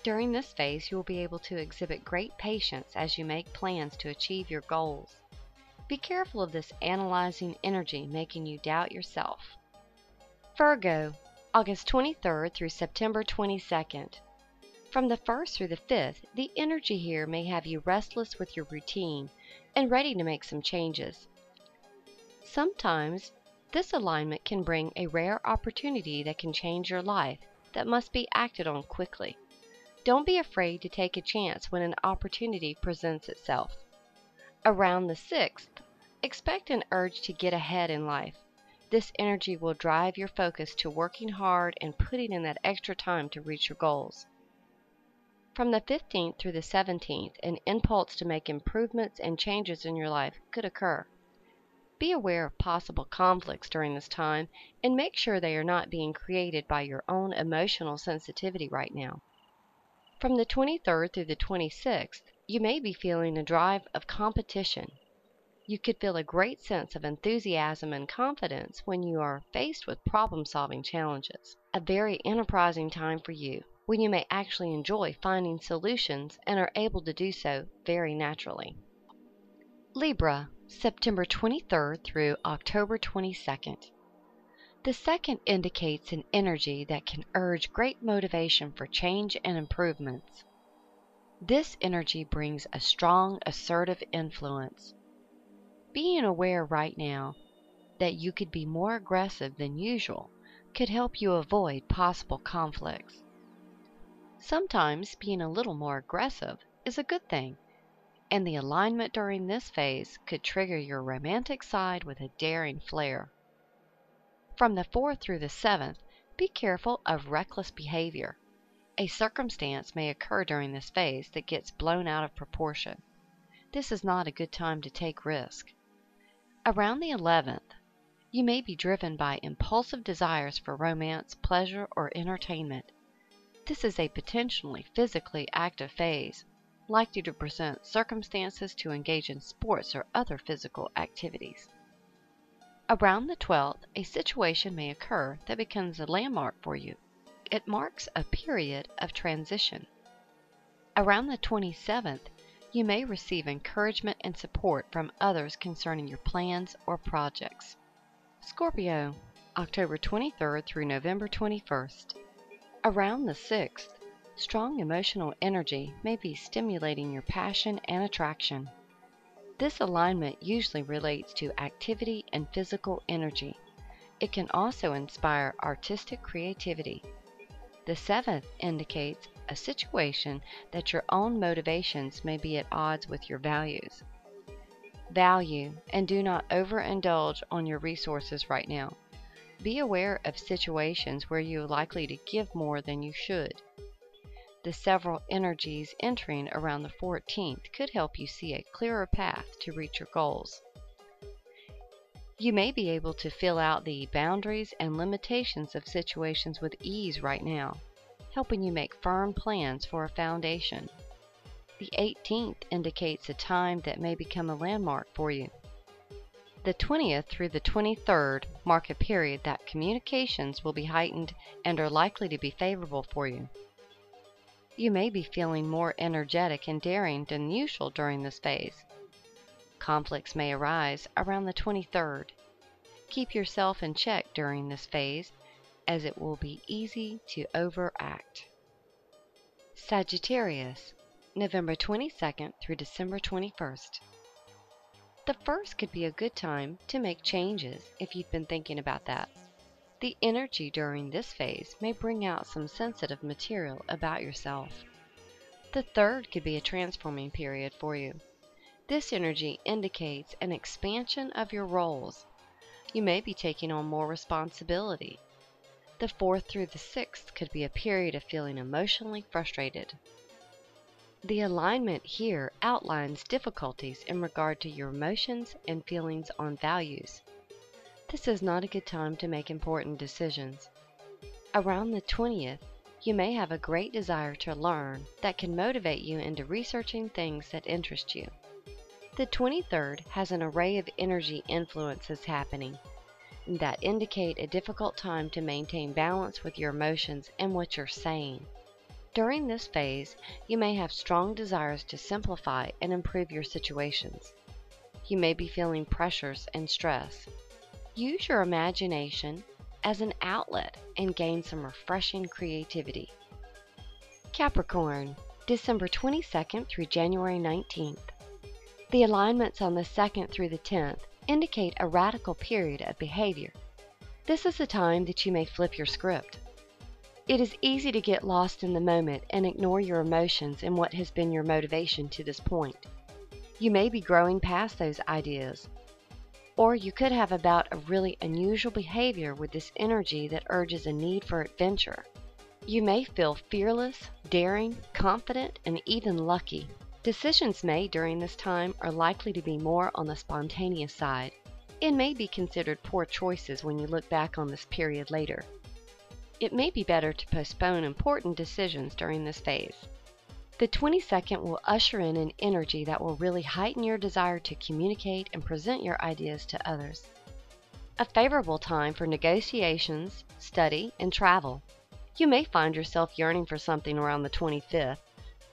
During this phase, you will be able to exhibit great patience as you make plans to achieve your goals. Be careful of this analyzing energy making you doubt yourself. Virgo, August 23rd through September 22nd. From the 1st through the 5th, the energy here may have you restless with your routine and ready to make some changes. Sometimes, this alignment can bring a rare opportunity that can change your life that must be acted on quickly. Don't be afraid to take a chance when an opportunity presents itself. Around the 6th, expect an urge to get ahead in life. This energy will drive your focus to working hard and putting in that extra time to reach your goals. From the 15th through the 17th, an impulse to make improvements and changes in your life could occur. Be aware of possible conflicts during this time and make sure they are not being created by your own emotional sensitivity right now. From the 23rd through the 26th, you may be feeling a drive of competition. You could feel a great sense of enthusiasm and confidence when you are faced with problem-solving challenges. A very enterprising time for you, when you may actually enjoy finding solutions and are able to do so very naturally. Libra, September 23rd through October 22nd. The 2nd indicates an energy that can urge great motivation for change and improvements. This energy brings a strong, assertive influence. Being aware right now that you could be more aggressive than usual could help you avoid possible conflicts. Sometimes being a little more aggressive is a good thing, and the alignment during this phase could trigger your romantic side with a daring flair. From the 4th through the 7th, be careful of reckless behavior. A circumstance may occur during this phase that gets blown out of proportion. This is not a good time to take risk. Around the 11th, you may be driven by impulsive desires for romance, pleasure, or entertainment. This is a potentially physically active phase, likely to present circumstances to engage in sports or other physical activities. Around the 12th, a situation may occur that becomes a landmark for you. It marks a period of transition. Around the 27th, you may receive encouragement and support from others concerning your plans or projects. Scorpio, October 23rd through November 21st. Around the 6th, strong emotional energy may be stimulating your passion and attraction. This alignment usually relates to activity and physical energy. It can also inspire artistic creativity. The 7th indicates a situation that your own motivations may be at odds with your values. Value and do not overindulge on your resources right now. Be aware of situations where you are likely to give more than you should. The several energies entering around the 14th could help you see a clearer path to reach your goals. You may be able to fill out the boundaries and limitations of situations with ease right now, helping you make firm plans for a foundation. The 18th indicates a time that may become a landmark for you. The 20th through the 23rd mark a period that communications will be heightened and are likely to be favorable for you. You may be feeling more energetic and daring than usual during this phase. Conflicts may arise around the 23rd. Keep yourself in check during this phase, as it will be easy to overact. Sagittarius, November 22nd through December 21st. The 1st could be a good time to make changes if you've been thinking about that. The energy during this phase may bring out some sensitive material about yourself. The 3rd could be a transforming period for you. This energy indicates an expansion of your roles. You may be taking on more responsibility. The 4th through the 6th could be a period of feeling emotionally frustrated. The alignment here outlines difficulties in regard to your emotions and feelings on values. This is not a good time to make important decisions. Around the 20th, you may have a great desire to learn that can motivate you into researching things that interest you. The 23rd has an array of energy influences happening that indicate a difficult time to maintain balance with your emotions and what you're saying. During this phase, you may have strong desires to simplify and improve your situations. You may be feeling pressures and stress. Use your imagination as an outlet and gain some refreshing creativity. Capricorn, December 22nd through January 19th. The alignments on the 2nd through the 10th indicate a radical period of behavior. This is a time that you may flip your script. It is easy to get lost in the moment and ignore your emotions and what has been your motivation to this point. You may be growing past those ideas. Or you could have a bout of really unusual behavior with this energy that urges a need for adventure. You may feel fearless, daring, confident, and even lucky. Decisions made during this time are likely to be more on the spontaneous side and may be considered poor choices when you look back on this period later. It may be better to postpone important decisions during this phase. The 22nd will usher in an energy that will really heighten your desire to communicate and present your ideas to others. A favorable time for negotiations, study, and travel. You may find yourself yearning for something around the 25th.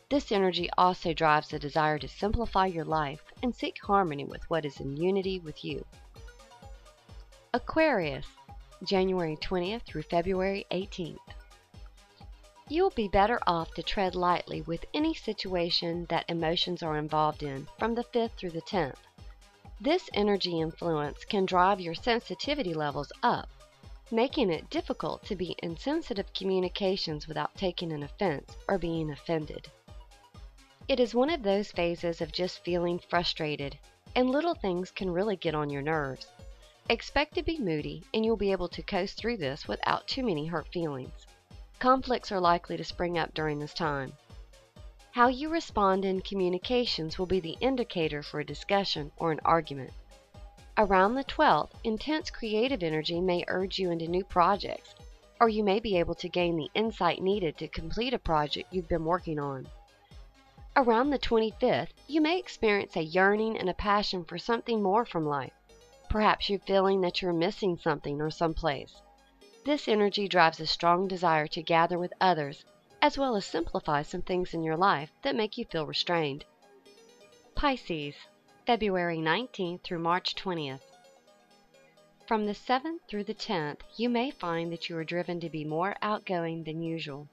This energy also drives a desire to simplify your life and seek harmony with what is in unity with you. Aquarius, January 20th through February 18th. You'll be better off to tread lightly with any situation that emotions are involved in from the 5th through the 10th. This energy influence can drive your sensitivity levels up, making it difficult to be in sensitive communications without taking an offense or being offended. It is one of those phases of just feeling frustrated, and little things can really get on your nerves. Expect to be moody, and you'll be able to coast through this without too many hurt feelings. Conflicts are likely to spring up during this time. How you respond in communications will be the indicator for a discussion or an argument. Around the 12th, intense creative energy may urge you into new projects, or you may be able to gain the insight needed to complete a project you've been working on. Around the 25th, you may experience a yearning and a passion for something more from life. Perhaps you're feeling that you're missing something or someplace. This energy drives a strong desire to gather with others, as well as simplify some things in your life that make you feel restrained. Pisces, February 19th through March 20th. From the 7th through the 10th, you may find that you are driven to be more outgoing than usual.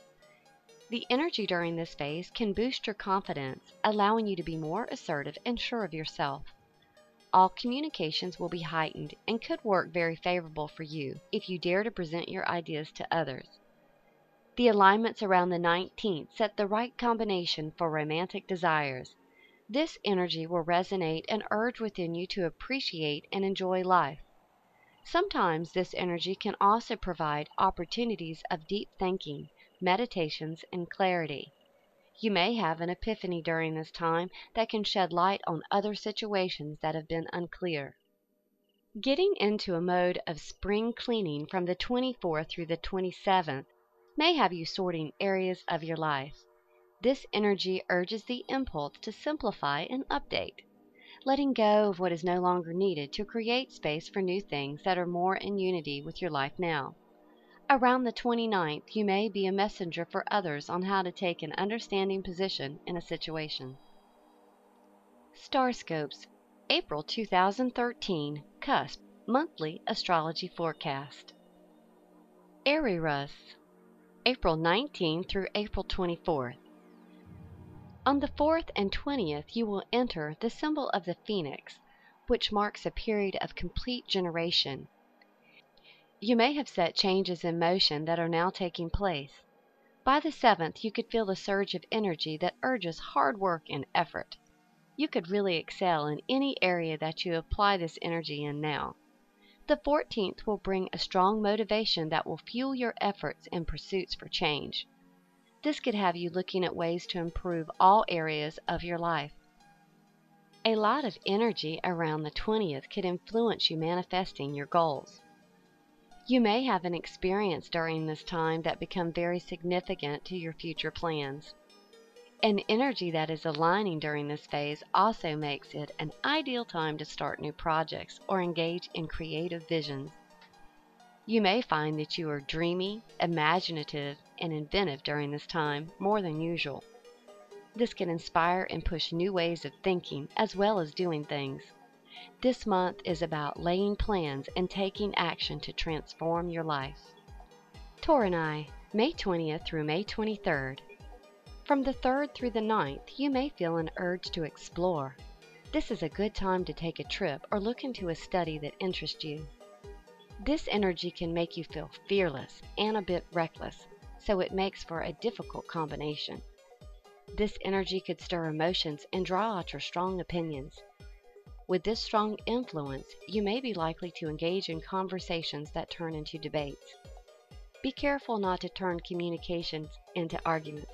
The energy during this phase can boost your confidence, allowing you to be more assertive and sure of yourself. All communications will be heightened and could work very favorable for you if you dare to present your ideas to others. The alignments around the 19th set the right combination for romantic desires. This energy will resonate and urge within you to appreciate and enjoy life. Sometimes this energy can also provide opportunities of deep thinking, meditations, and clarity. You may have an epiphany during this time that can shed light on other situations that have been unclear. Getting into a mode of spring cleaning from the 24th through the 27th may have you sorting areas of your life. This energy urges the impulse to simplify and update, letting go of what is no longer needed to create space for new things that are more in unity with your life now. Around the 29th, you may be a messenger for others on how to take an understanding position in a situation. Starscopes, April 2013, Cusp, Monthly Astrology Forecast. Erebus, April 19 through April 24th. On the 4th and 20th, you will enter the symbol of the Phoenix, which marks a period of complete generation. You may have set changes in motion that are now taking place. By the 7th, you could feel the surge of energy that urges hard work and effort. You could really excel in any area that you apply this energy in now. The 14th will bring a strong motivation that will fuel your efforts and pursuits for change. This could have you looking at ways to improve all areas of your life. A lot of energy around the 20th could influence you manifesting your goals. You may have an experience during this time that become very significant to your future plans. An energy that is aligning during this phase also makes it an ideal time to start new projects or engage in creative visions. You may find that you are dreamy, imaginative, and inventive during this time more than usual. This can inspire and push new ways of thinking as well as doing things. This month is about laying plans and taking action to transform your life. Taurani, May 20th through May 23rd. From the 3rd through the 9th, you may feel an urge to explore. This is a good time to take a trip or look into a study that interests you. This energy can make you feel fearless and a bit reckless, so it makes for a difficult combination. This energy could stir emotions and draw out your strong opinions. With this strong influence, you may be likely to engage in conversations that turn into debates. Be careful not to turn communications into arguments,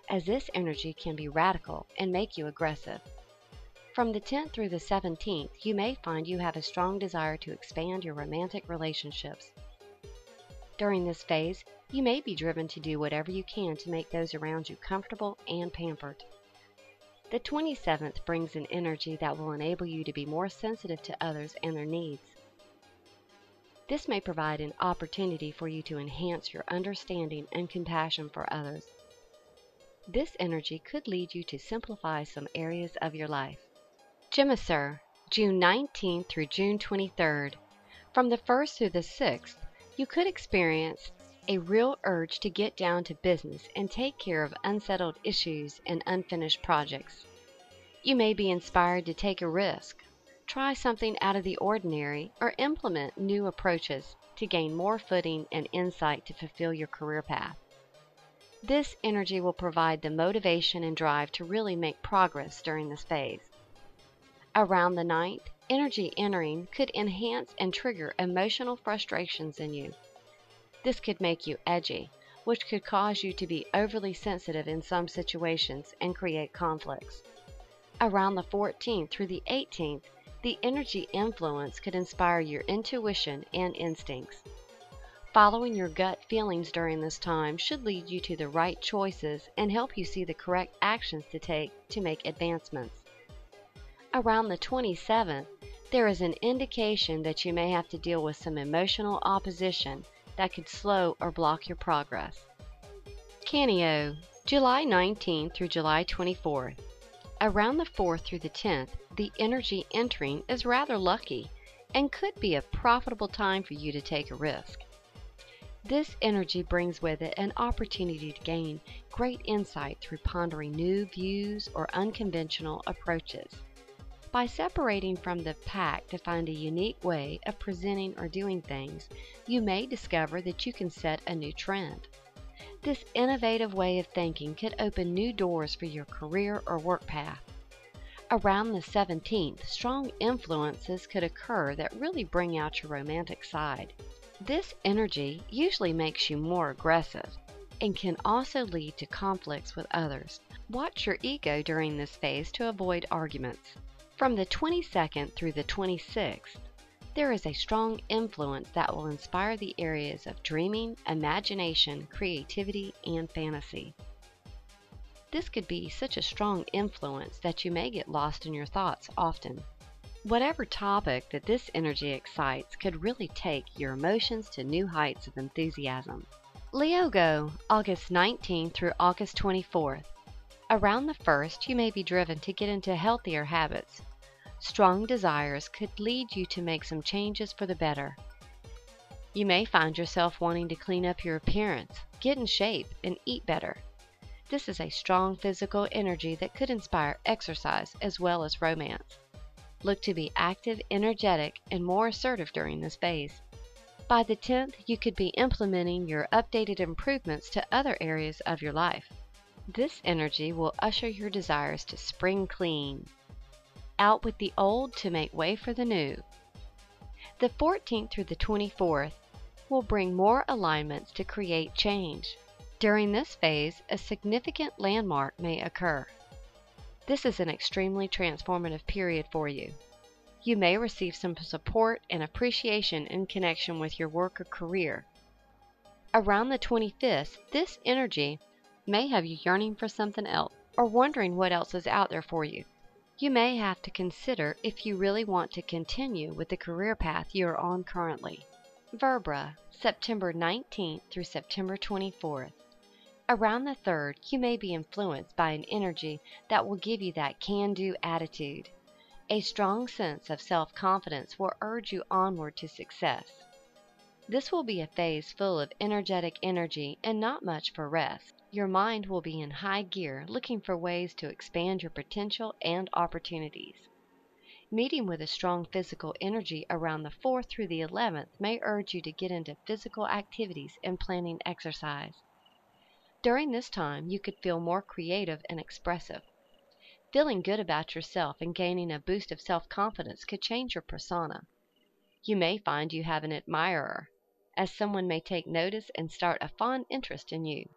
as this energy can be radical and make you aggressive. From the 10th through the 17th, you may find you have a strong desire to expand your romantic relationships. During this phase, you may be driven to do whatever you can to make those around you comfortable and pampered. The 27th brings an energy that will enable you to be more sensitive to others and their needs. This may provide an opportunity for you to enhance your understanding and compassion for others. This energy could lead you to simplify some areas of your life. Gemini, June 19th through June 23rd. From the 1st through the 6th, you could experience a real urge to get down to business and take care of unsettled issues and unfinished projects. You may be inspired to take a risk, try something out of the ordinary, or implement new approaches to gain more footing and insight to fulfill your career path. This energy will provide the motivation and drive to really make progress during this phase. Around the 9th, energy entering could enhance and trigger emotional frustrations in you. This could make you edgy, which could cause you to be overly sensitive in some situations and create conflicts. Around the 14th through the 18th, the energy influence could inspire your intuition and instincts. Following your gut feelings during this time should lead you to the right choices and help you see the correct actions to take to make advancements. Around the 27th, there is an indication that you may have to deal with some emotional opposition that could slow or block your progress. Canio, July 19th through July 24th. Around the 4th through the 10th, the energy entering is rather lucky and could be a profitable time for you to take a risk. This energy brings with it an opportunity to gain great insight through pondering new views or unconventional approaches. By separating from the pack to find a unique way of presenting or doing things, you may discover that you can set a new trend. This innovative way of thinking could open new doors for your career or work path. Around the 17th, strong influences could occur that really bring out your romantic side. This energy usually makes you more aggressive and can also lead to conflicts with others. Watch your ego during this phase to avoid arguments. From the 22nd through the 26th, there is a strong influence that will inspire the areas of dreaming, imagination, creativity, and fantasy. This could be such a strong influence that you may get lost in your thoughts often. Whatever topic that this energy excites could really take your emotions to new heights of enthusiasm. Lyogo, August 19th through August 24th. Around the 1st, you may be driven to get into healthier habits. Strong desires could lead you to make some changes for the better. You may find yourself wanting to clean up your appearance, get in shape, and eat better. This is a strong physical energy that could inspire exercise as well as romance. Look to be active, energetic, and more assertive during this phase. By the 10th, you could be implementing your updated improvements to other areas of your life. This energy will usher your desires to spring clean. Out with the old to make way for the new. The 14th through the 24th will bring more alignments to create change. During this phase, a significant landmark may occur. This is an extremely transformative period for you. You may receive some support and appreciation in connection with your work or career. Around the 25th, this energy may have you yearning for something else or wondering what else is out there for you. You may have to consider if you really want to continue with the career path you are on currently. Verbra, September 19th through September 24th. Around the 3rd, you may be influenced by an energy that will give you that can-do attitude. A strong sense of self-confidence will urge you onward to success. This will be a phase full of energetic energy and not much for rest. Your mind will be in high gear, looking for ways to expand your potential and opportunities. Meeting with a strong physical energy around the 4th through the 11th may urge you to get into physical activities and planning exercise. During this time, you could feel more creative and expressive. Feeling good about yourself and gaining a boost of self-confidence could change your persona. You may find you have an admirer, as someone may take notice and start a fond interest in you.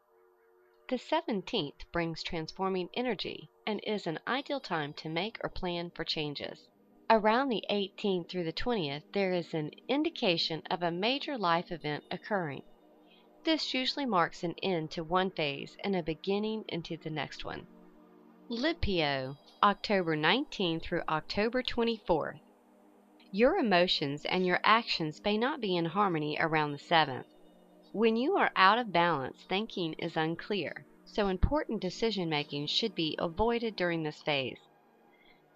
The 17th brings transforming energy and is an ideal time to make or plan for changes. Around the 18th through the 20th, there is an indication of a major life event occurring. This usually marks an end to one phase and a beginning into the next one. Lipio, October 19th through October 24th. Your emotions and your actions may not be in harmony around the 7th. When you are out of balance, thinking is unclear, so important decision-making should be avoided during this phase.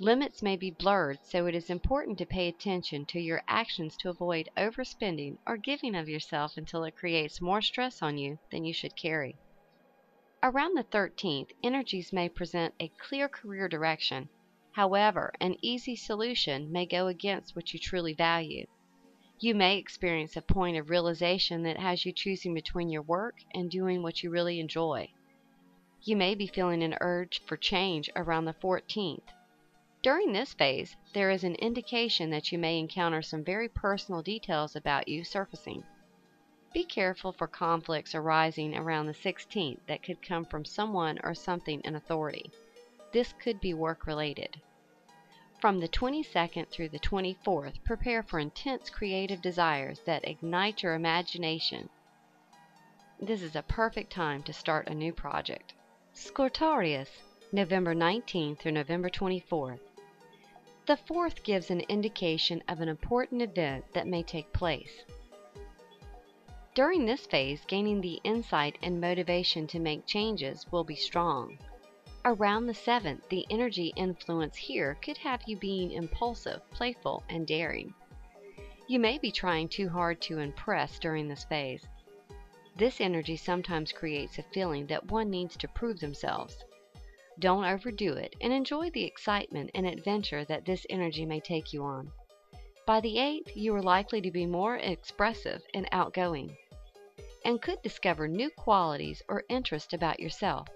Limits may be blurred, so it is important to pay attention to your actions to avoid overspending or giving of yourself until it creates more stress on you than you should carry. Around the 13th, energies may present a clear career direction. However, an easy solution may go against what you truly value. You may experience a point of realization that has you choosing between your work and doing what you really enjoy. You may be feeling an urge for change around the 14th. During this phase, there is an indication that you may encounter some very personal details about you surfacing. Be careful for conflicts arising around the 16th that could come from someone or something in authority. This could be work-related. From the 22nd through the 24th, prepare for intense creative desires that ignite your imagination. This is a perfect time to start a new project. Scortarius, November 19th through November 24th. The 4th gives an indication of an important event that may take place. During this phase, gaining the insight and motivation to make changes will be strong. Around the 7th, the energy influence here could have you being impulsive, playful, and daring. You may be trying too hard to impress during this phase. This energy sometimes creates a feeling that one needs to prove themselves. Don't overdo it and enjoy the excitement and adventure that this energy may take you on. By the 8th, you are likely to be more expressive and outgoing, and could discover new qualities or interest about yourself.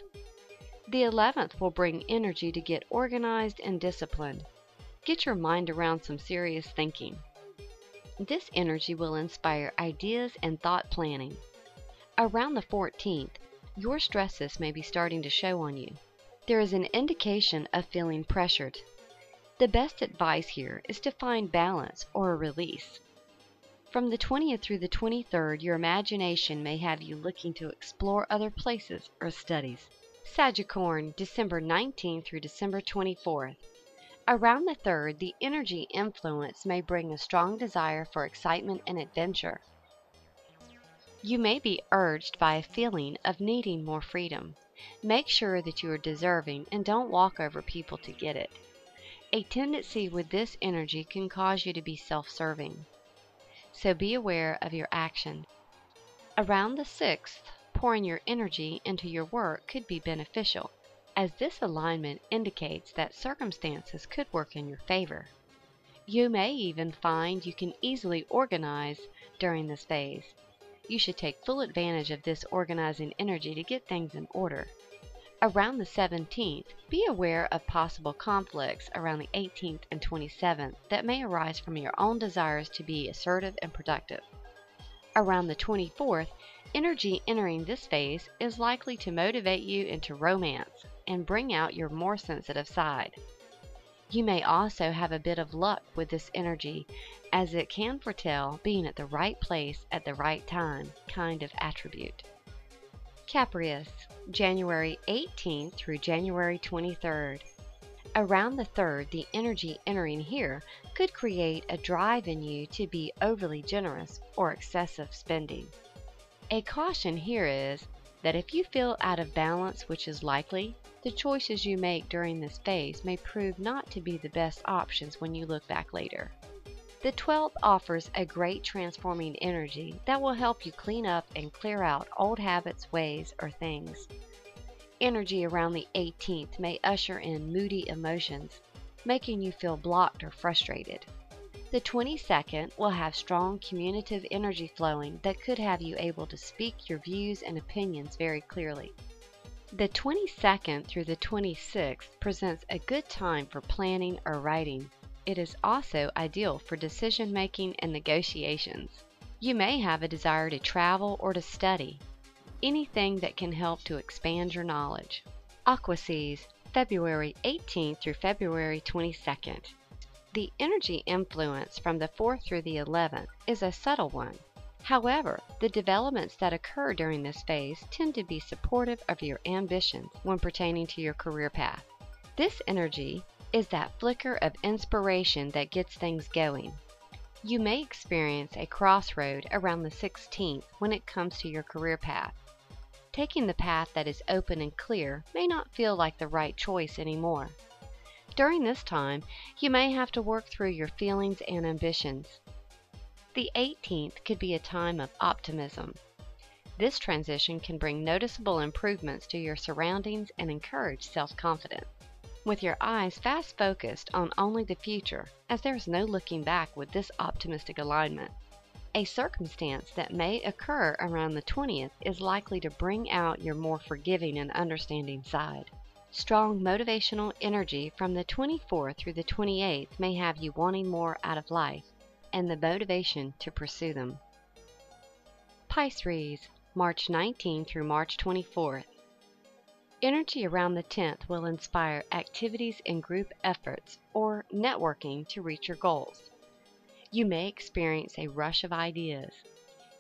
The 11th will bring energy to get organized and disciplined. Get your mind around some serious thinking. This energy will inspire ideas and thought planning. Around the 14th, your stresses may be starting to show on you. There is an indication of feeling pressured. The best advice here is to find balance or a release. From the 20th through the 23rd, your imagination may have you looking to explore other places or studies. Sagicorn, December 19th through December 24th. Around the 3rd, the energy influence may bring a strong desire for excitement and adventure. You may be urged by a feeling of needing more freedom. Make sure that you are deserving and don't walk over people to get it. A tendency with this energy can cause you to be self-serving, so be aware of your actions. Around the 6th, pouring your energy into your work could be beneficial, as this alignment indicates that circumstances could work in your favor. You may even find you can easily organize during this phase. You should take full advantage of this organizing energy to get things in order. Around the 17th, be aware of possible conflicts around the 18th and 27th that may arise from your own desires to be assertive and productive. Around the 24th, energy entering this phase is likely to motivate you into romance and bring out your more sensitive side. You may also have a bit of luck with this energy, as it can foretell being at the right place at the right time kind of attribute. Caprius, January 18th through January 23rd. Around the 3rd, the energy entering here could create a drive in you to be overly generous or excessive spending. A caution here is that if you feel out of balance, which is likely, the choices you make during this phase may prove not to be the best options when you look back later. The 12th offers a great transforming energy that will help you clean up and clear out old habits, ways, or things. Energy around the 18th may usher in moody emotions, making you feel blocked or frustrated. The 22nd will have strong communicative energy flowing that could have you able to speak your views and opinions very clearly. The 22nd through the 26th presents a good time for planning or writing. It is also ideal for decision making and negotiations. You may have a desire to travel or to study, anything that can help to expand your knowledge. Aquases, February 18th through February 22nd. The energy influence from the 4th through the 11th is a subtle one. However, the developments that occur during this phase tend to be supportive of your ambitions when pertaining to your career path. This energy is that flicker of inspiration that gets things going. You may experience a crossroad around the 16th when it comes to your career path. Taking the path that is open and clear may not feel like the right choice anymore. During this time, you may have to work through your feelings and ambitions. The 18th could be a time of optimism. This transition can bring noticeable improvements to your surroundings and encourage self-confidence. With your eyes fast focused on only the future, as there is no looking back with this optimistic alignment. A circumstance that may occur around the 20th is likely to bring out your more forgiving and understanding side. Strong motivational energy from the 24th through the 28th may have you wanting more out of life and the motivation to pursue them. Pisces, March 19 through March 24th. Energy around the 10th will inspire activities and group efforts or networking to reach your goals. You may experience a rush of ideas.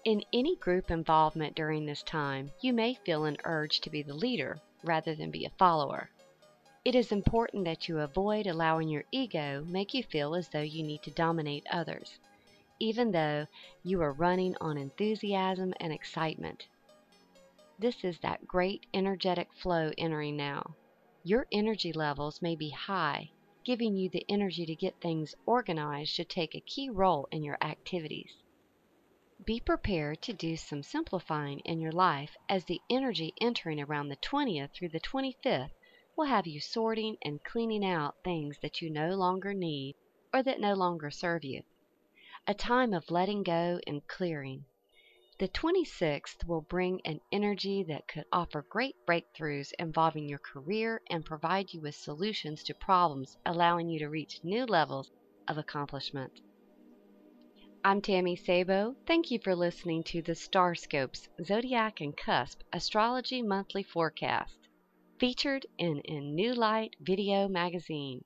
In any group involvement during this time, you may feel an urge to be the leader rather than be a follower. It is important that you avoid allowing your ego make you feel as though you need to dominate others, even though you are running on enthusiasm and excitement. This is that great energetic flow entering now. Your energy levels may be high. Giving you the energy to get things organized should take a key role in your activities. Be prepared to do some simplifying in your life, as the energy entering around the 20th through the 25th will have you sorting and cleaning out things that you no longer need or that no longer serve you. A time of letting go and clearing. The 26th will bring an energy that could offer great breakthroughs involving your career and provide you with solutions to problems, allowing you to reach new levels of accomplishment. I'm Tammy Sabo. Thank you for listening to the Starscopes Zodiac and Cusp Astrology Monthly Forecast, featured in New Light Video Magazine.